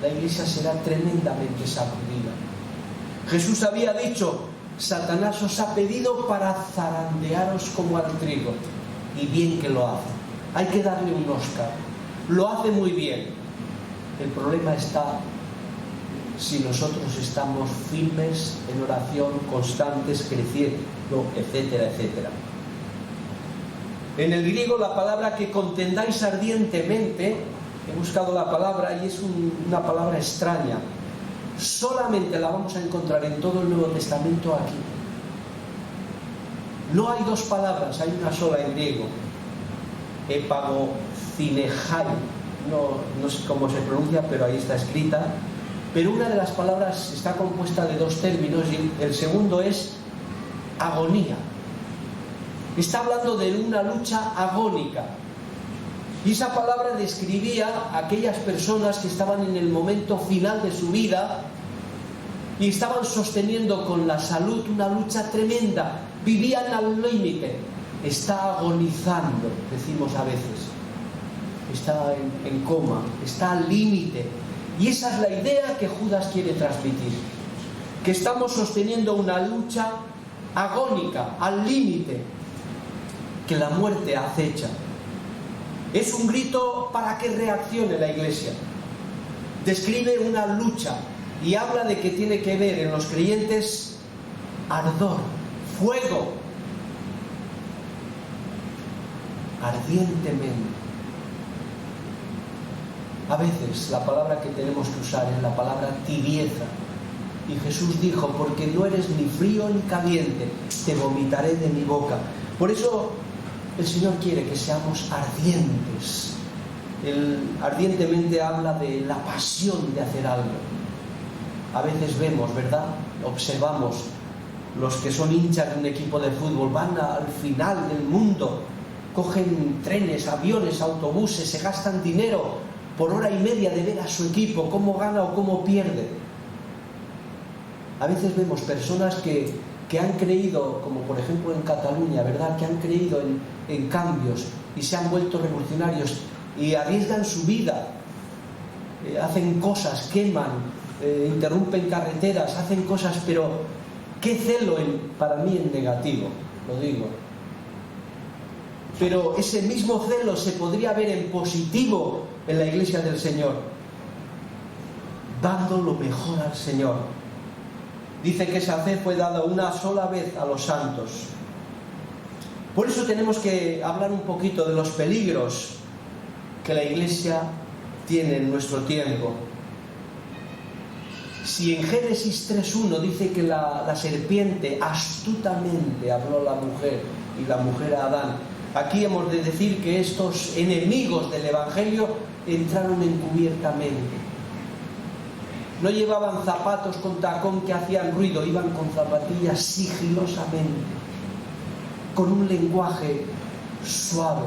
la iglesia será tremendamente sacudida. Jesús había dicho: Satanás os ha pedido para zarandearos como al trigo. Y bien que lo hace. Hay que darle un Oscar. Lo hace muy bien. El problema está si nosotros estamos firmes en oración, constantes, creciendo, etcétera, etcétera. En el griego, la palabra que contendáis ardientemente, he buscado la palabra y es una palabra extraña. Solamente la vamos a encontrar en todo el Nuevo Testamento aquí. No hay dos palabras, hay una sola en griego. Epagothinejai. No sé cómo se pronuncia, pero ahí está escrita. Pero una de las palabras está compuesta de dos términos y el segundo es agonía. Está hablando de una lucha agónica. Y esa palabra describía a aquellas personas que estaban en el momento final de su vida y estaban sosteniendo con la salud una lucha tremenda. Vivían al límite. Está agonizando, decimos a veces. Está en coma, está al límite. Y esa es la idea que Judas quiere transmitir. Que estamos sosteniendo una lucha agónica, al límite, que la muerte acecha. Es un grito para que reaccione la iglesia. Describe una lucha y habla de que tiene que ver en los creyentes ardor, fuego, ardientemente. A veces la palabra que tenemos que usar es la palabra tibieza. Y Jesús dijo: porque no eres ni frío ni caliente, te vomitaré de mi boca. Por eso el Señor quiere que seamos ardientes. Ardientemente habla de la pasión de hacer algo. A veces vemos, ¿verdad? Observamos los que son hinchas de un equipo de fútbol, van al final del mundo, cogen trenes, aviones, autobuses, se gastan dinero por hora y media de ver a su equipo, cómo gana o cómo pierde. A veces vemos personas que han creído, como por ejemplo en Cataluña, ¿verdad?, que han creído en cambios y se han vuelto revolucionarios y arriesgan su vida, hacen cosas, queman, interrumpen carreteras, hacen cosas, pero qué celo para mí en negativo, lo digo. Pero ese mismo celo se podría ver en positivo en la iglesia del Señor, dando lo mejor al Señor. Dice que esa fe fue dada una sola vez a los santos. Por eso tenemos que hablar un poquito de los peligros que la iglesia tiene en nuestro tiempo. Si en Génesis 3:1 dice que la serpiente astutamente habló a la mujer y la mujer a Adán, aquí hemos de decir que estos enemigos del Evangelio entraron encubiertamente. No llevaban zapatos con tacón que hacían ruido, iban con zapatillas sigilosamente, con un lenguaje suave,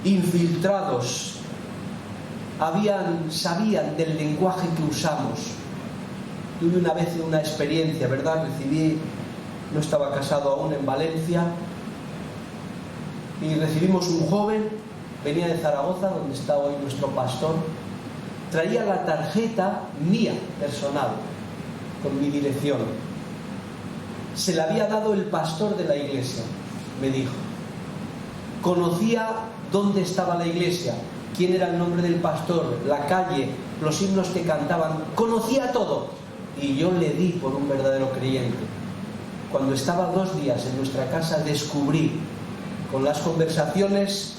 infiltrados. Sabían del lenguaje que usamos. Tuve una vez una experiencia, ¿verdad? No estaba casado aún, en Valencia, y recibimos un joven, venía de Zaragoza, donde está hoy nuestro pastor. Traía la tarjeta mía, personal, con mi dirección. Se la había dado el pastor de la iglesia, me dijo. Conocía dónde estaba la iglesia, quién era el nombre del pastor, la calle, los himnos que cantaban, conocía todo. Y yo le di por un verdadero creyente. Cuando estaba 2 días en nuestra casa, descubrí, con las conversaciones,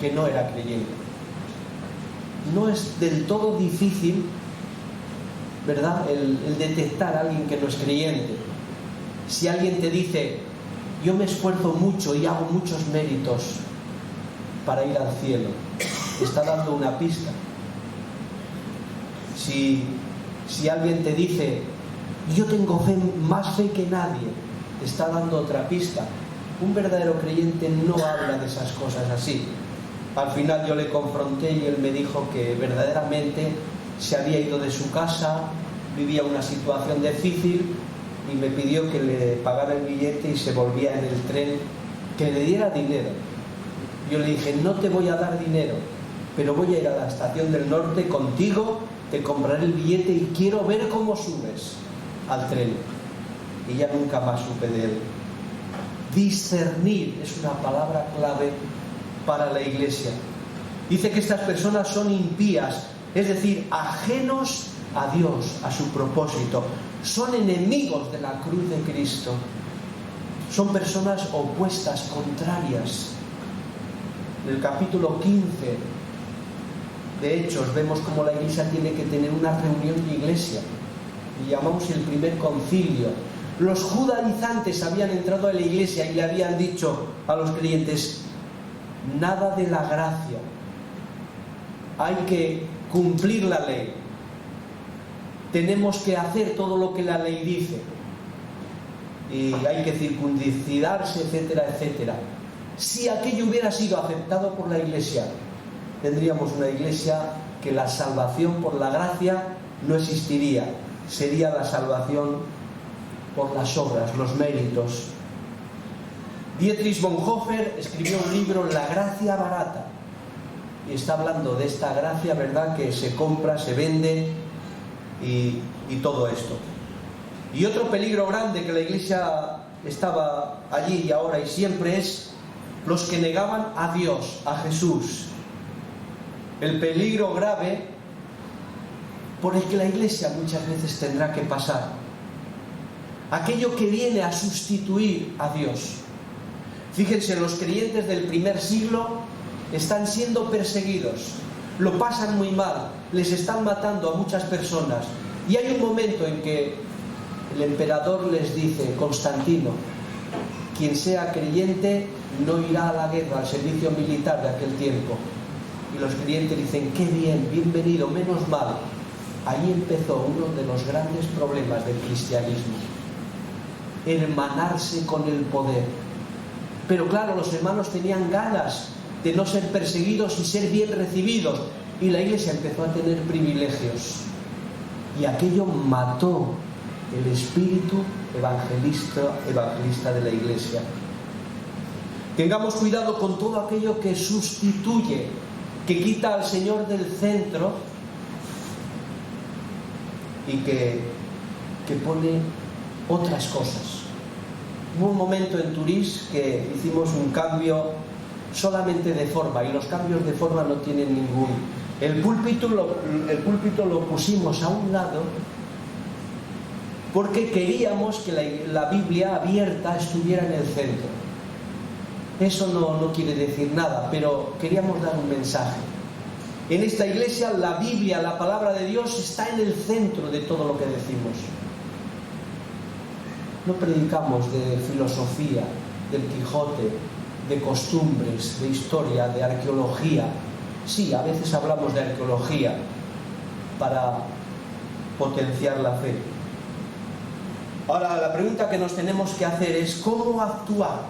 que no era creyente. No es del todo difícil, ¿verdad?, el detectar a alguien que no es creyente. Si alguien te dice, yo me esfuerzo mucho y hago muchos méritos para ir al cielo, está dando una pista. Si alguien te dice, yo tengo fe, más fe que nadie, te está dando otra pista. Un verdadero creyente no habla de esas cosas así. Al final yo le confronté y él me dijo que verdaderamente se había ido de su casa, vivía una situación difícil y me pidió que le pagara el billete y se volvía en el tren, que le diera dinero. Yo le dije, no te voy a dar dinero, pero voy a ir a la estación del norte contigo, te compraré el billete y quiero ver cómo subes al tren. Y ya nunca más supe de él. Discernir es una palabra clave para la Iglesia. Dice que estas personas son impías, es decir, ajenos a Dios, a su propósito. Son enemigos de la cruz de Cristo. Son personas opuestas, contrarias. En el capítulo 15 de Hechos vemos cómo la Iglesia tiene que tener una reunión de iglesia. Y llamamos el primer concilio. Los judaizantes habían entrado a la Iglesia y le habían dicho a los creyentes, nada de la gracia, hay que cumplir la ley, tenemos que hacer todo lo que la ley dice y hay que circuncidarse, etcétera, etcétera. Si aquello hubiera sido aceptado por la Iglesia, tendríamos una Iglesia que la salvación por la gracia no existiría, sería la salvación por las obras, los méritos. Dietrich Bonhoeffer escribió un libro, La gracia barata, y está hablando de esta gracia, ¿verdad?, que se compra, se vende y todo esto. Y otro peligro grande que la Iglesia estaba allí y ahora y siempre es los que negaban a Dios, a Jesús. El peligro grave por el que la Iglesia muchas veces tendrá que pasar. Aquello que viene a sustituir a Dios. Fíjense, los creyentes del primer siglo están siendo perseguidos, lo pasan muy mal, les están matando a muchas personas. Y hay un momento en que el emperador les dice, Constantino, quien sea creyente no irá a la guerra, al servicio militar de aquel tiempo. Y los creyentes dicen, qué bien, bienvenido, menos mal. Ahí empezó uno de los grandes problemas del cristianismo. Hermanarse con el poder. Pero claro, los hermanos tenían ganas de no ser perseguidos y ser bien recibidos, y la Iglesia empezó a tener privilegios, y aquello mató el espíritu evangelista de la Iglesia. Tengamos cuidado con todo aquello que sustituye, que quita al Señor del centro y que pone otras cosas. Hubo un momento en Turís que hicimos un cambio solamente de forma, y los cambios de forma no tienen ningún. El púlpito lo pusimos a un lado porque queríamos que la Biblia abierta estuviera en el centro. Eso no quiere decir nada, pero queríamos dar un mensaje. En esta iglesia la Biblia, la palabra de Dios, está en el centro de todo lo que decimos. No predicamos de filosofía, del Quijote, de costumbres, de historia, de arqueología. Sí, a veces hablamos de arqueología para potenciar la fe. Ahora, la pregunta que nos tenemos que hacer es ¿cómo actuar?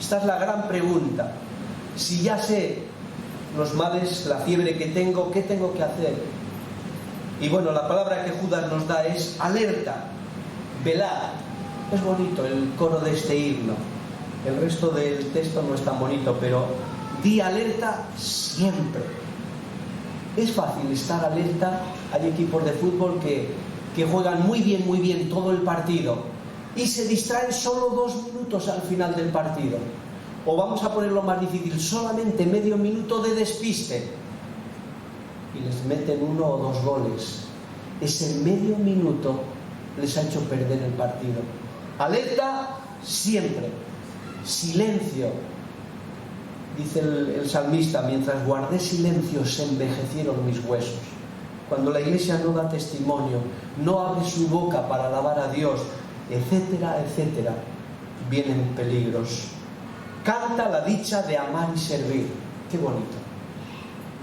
Esta es la gran pregunta. Si ya sé los males, la fiebre que tengo, ¿qué tengo que hacer? Y bueno, la palabra que Judas nos da es alerta, velad. Es bonito el coro de este himno. El resto del texto no es tan bonito, pero di alerta siempre. Es fácil estar alerta. Hay equipos de fútbol que juegan muy bien todo el partido y se distraen solo 2 minutos al final del partido. O vamos a ponerlo más difícil, solamente medio minuto de despiste y les meten 1 o 2 goles. Ese medio minuto les ha hecho perder el partido. Alerta siempre. Silencio. Dice el salmista, mientras guardé silencio se envejecieron mis huesos. Cuando la iglesia no da testimonio, no abre su boca para alabar a Dios, etcétera, etcétera, vienen peligros. Canta la dicha de amar y servir. Qué bonito.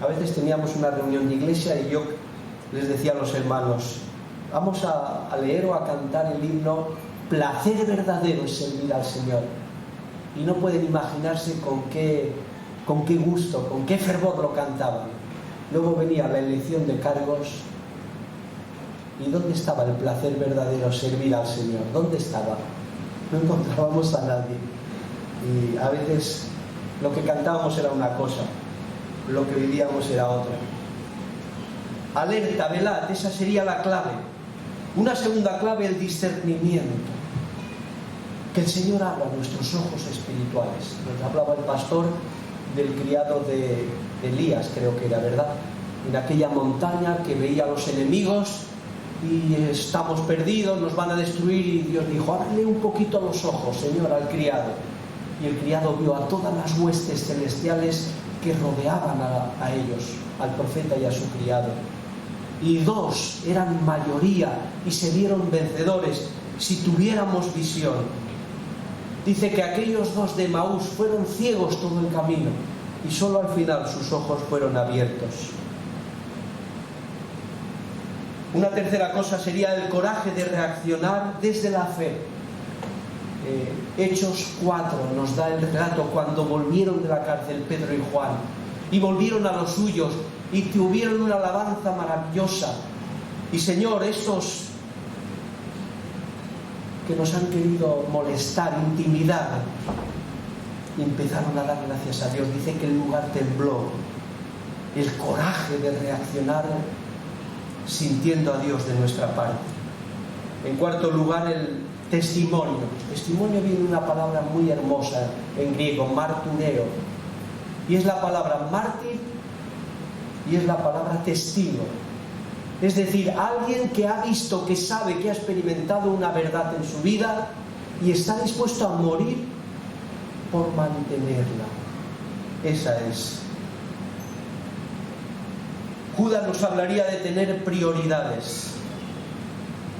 A veces teníamos una reunión de iglesia y yo les decía a los hermanos, vamos a leer o a cantar el himno Placer verdadero es servir al Señor. Y no pueden imaginarse con qué gusto, con qué fervor lo cantaban. Luego venía la elección de cargos. ¿Y dónde estaba el placer verdadero servir al Señor? ¿Dónde estaba? No encontrábamos a nadie. Y a veces lo que cantábamos era una cosa, lo que vivíamos era otra. Alerta, velad, esa sería la clave. Una segunda clave, el discernimiento. Que el Señor abra nuestros ojos espirituales. Nos hablaba el pastor del criado de Elías, creo que era, ¿verdad? En aquella montaña que veía a los enemigos y estamos perdidos, nos van a destruir, y Dios dijo, ábrele un poquito los ojos, Señor, al criado. Y el criado vio a todas las huestes celestiales que rodeaban a ellos, al profeta y a su criado. Y dos eran mayoría y se vieron vencedores si tuviéramos visión. Dice que aquellos dos de Emaús fueron ciegos todo el camino y solo al final sus ojos fueron abiertos. Una tercera cosa sería el coraje de reaccionar desde la fe. Hechos 4 nos da el relato cuando volvieron de la cárcel Pedro y Juan y volvieron a los suyos y tuvieron una alabanza maravillosa. Y Señor, estos que nos han querido molestar, intimidar, y empezaron a dar gracias a Dios. Dice que el lugar tembló. El coraje de reaccionar sintiendo a Dios de nuestra parte. En cuarto lugar, el testimonio. Testimonio viene de una palabra muy hermosa en griego, martureo, y es la palabra mártir y es la palabra testigo. Es decir, alguien que ha visto, que sabe, que ha experimentado una verdad en su vida y está dispuesto a morir por mantenerla. Esa es. Judas nos hablaría de tener prioridades.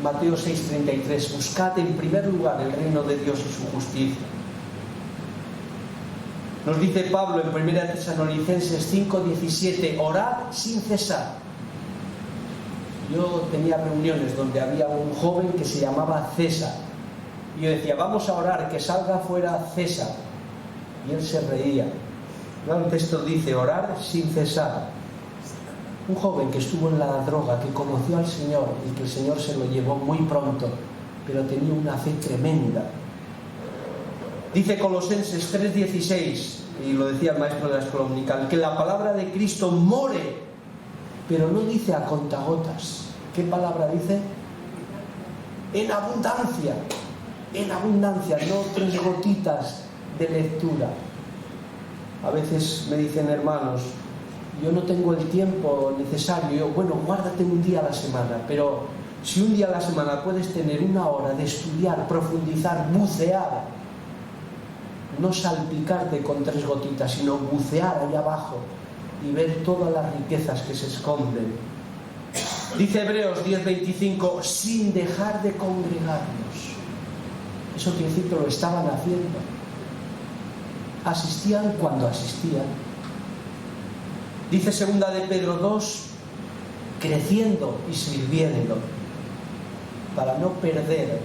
Mateo 6:33, buscad en primer lugar el reino de Dios y su justicia. Nos dice Pablo en 1 Tesalonicenses 5:17, orad sin cesar. Yo tenía reuniones donde había un joven que se llamaba César. Y yo decía, vamos a orar, que salga fuera César. Y él se reía. El texto dice, orar sin cesar. Un joven que estuvo en la droga, que conoció al Señor y que el Señor se lo llevó muy pronto, pero tenía una fe tremenda. Dice Colosenses 3:16, y lo decía el maestro de la escuela dominical, que la palabra de Cristo more, pero no dice a contagotas. ¿Qué palabra dice? En abundancia. En abundancia, no 3 gotitas de lectura. A veces me dicen hermanos, yo no tengo el tiempo necesario. Yo, bueno, guárdate un día a la semana, pero si un día a la semana puedes tener 1 hora de estudiar, profundizar, bucear, no salpicarte con 3 gotitas, sino bucear allá abajo y ver todas las riquezas que se esconden. Dice Hebreos 10:25, sin dejar de congregarnos. Eso quiere decir que lo estaban haciendo. Asistían cuando asistían. Dice 2 de Pedro 2, creciendo y sirviendo, para no perder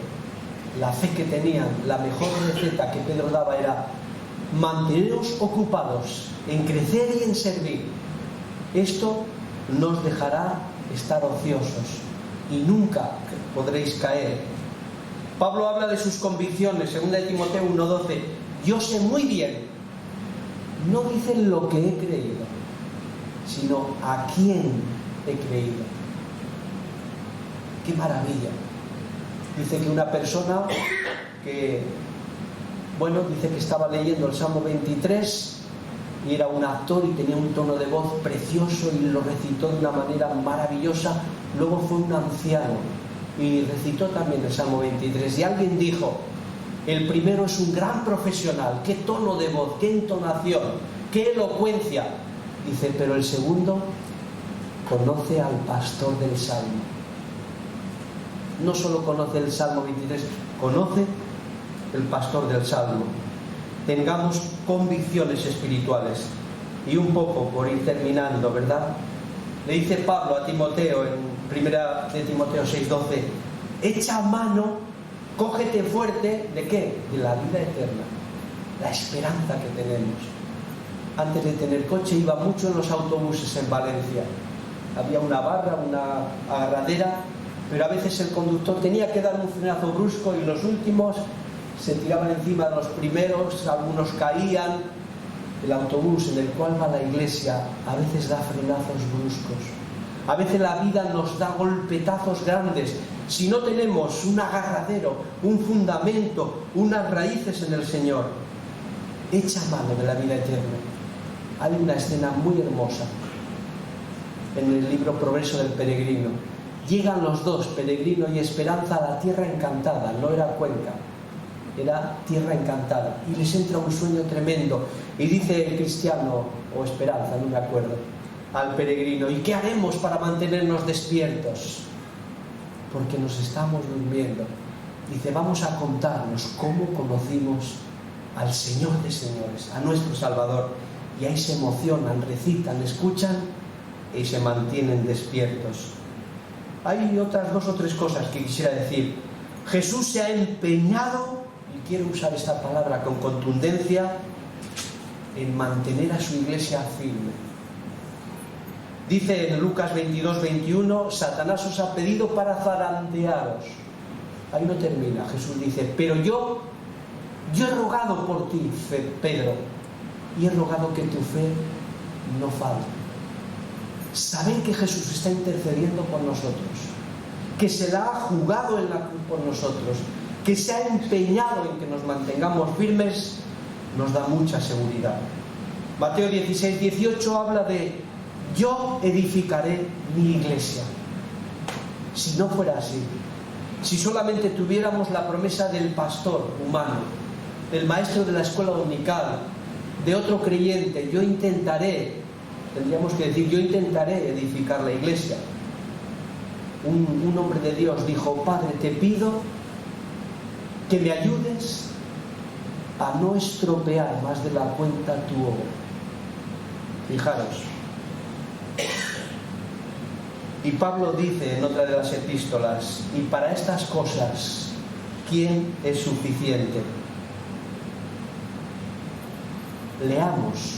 la fe que tenían. La mejor receta que Pedro daba era manteneros ocupados en crecer y en servir. Esto nos dejará estar ociosos y nunca podréis caer. Pablo habla de sus convicciones, 2 de Timoteo 1:12. Yo sé muy bien, no dice lo que he creído, sino a quién he creído. ¡Qué maravilla! Dice que una persona que, dice que estaba leyendo el Salmo 23 y era un actor y tenía un tono de voz precioso y lo recitó de una manera maravillosa. Luego fue un anciano y recitó también el Salmo 23 y alguien dijo, el primero es un gran profesional, qué tono de voz, qué entonación, qué elocuencia. Dice, pero el segundo conoce al pastor del Salmo. no solo conoce el Salmo 23, conoce el pastor del Salmo. Tengamos convicciones espirituales. Y un poco, por ir terminando, ¿verdad? Le dice Pablo a Timoteo en 1 de Timoteo 6:12, echa mano, cógete fuerte, ¿de qué? De la vida eterna, la esperanza que tenemos. Antes de tener coche iba mucho en los autobuses en Valencia. Había una barra, una agarradera, pero a veces el conductor tenía que dar un frenazo brusco y los últimos se tiraban encima de los primeros, algunos caían. El autobús en el cual va la iglesia a veces da frenazos bruscos. A veces la vida nos da golpetazos grandes. Si no tenemos un agarradero, un fundamento, unas raíces en el Señor, echa mano de la vida eterna. Hay una escena muy hermosa en el libro Progreso del Peregrino. Llegan los dos, Peregrino y Esperanza, a la tierra encantada. No era Cuenca, era tierra encantada. Y les entra un sueño tremendo. Y dice el cristiano, o Esperanza, no me acuerdo, al peregrino, ¿y qué haremos para mantenernos despiertos? Porque nos estamos durmiendo. Dice, vamos a contarnos cómo conocimos al Señor de señores, a nuestro Salvador. Y ahí se emocionan, recitan, escuchan y se mantienen despiertos. Hay otras 2 o 3 cosas que quisiera decir. Jesús se ha empeñado, y quiero usar esta palabra con contundencia, en mantener a su iglesia firme. Dice en Lucas 22:21, Satanás os ha pedido para zarandearos. Ahí no termina. Jesús dice, pero yo he rogado por ti, Pedro, y he rogado que tu fe no falte. Saber que Jesús está intercediendo por nosotros, que se la ha jugado en la cruz por nosotros, que se ha empeñado en que nos mantengamos firmes, nos da mucha seguridad. Mateo 16:18 habla de yo edificaré mi iglesia. Si no fuera así, si solamente tuviéramos la promesa del pastor humano, del maestro de la escuela dominical, de otro creyente, tendríamos que decir, yo intentaré edificar la iglesia. Un hombre de Dios dijo, Padre, te pido que me ayudes a no estropear más de la cuenta tu obra. Fijaros. Y Pablo dice en otra de las epístolas, y para estas cosas, ¿quién es suficiente? Leamos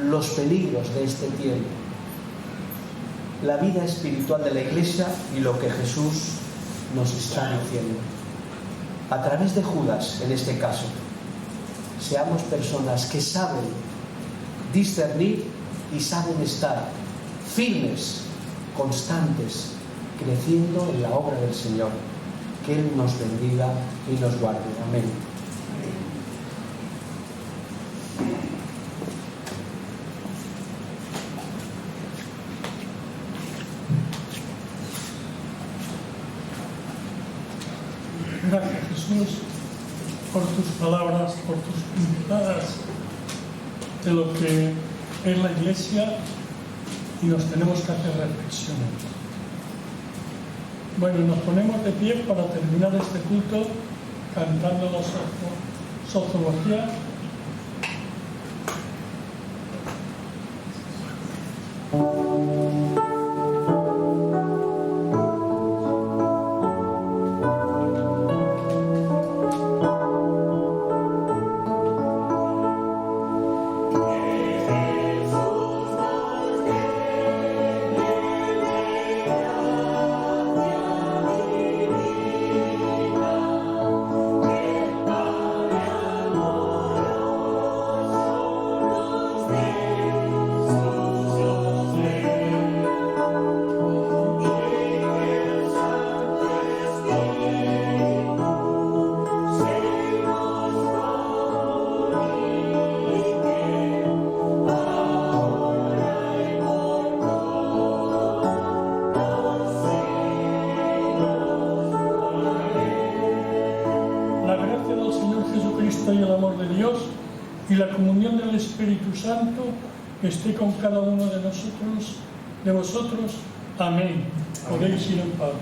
los peligros de este tiempo, la vida espiritual de la iglesia y lo que Jesús nos está diciendo. A través de Judas, en este caso, seamos personas que saben discernir y saben estar firmes, constantes, creciendo en la obra del Señor. Que Él nos bendiga y nos guarde. Amén. Gracias, Jesús, por tus palabras, por tus pinceladas de lo que es la Iglesia, y nos tenemos que hacer reflexiones. Bueno, nos ponemos de pie para terminar este culto cantando la sociología. Y el amor de Dios y la comunión del Espíritu Santo esté con cada uno de nosotros, de vosotros, Amén. Podéis ir en paz.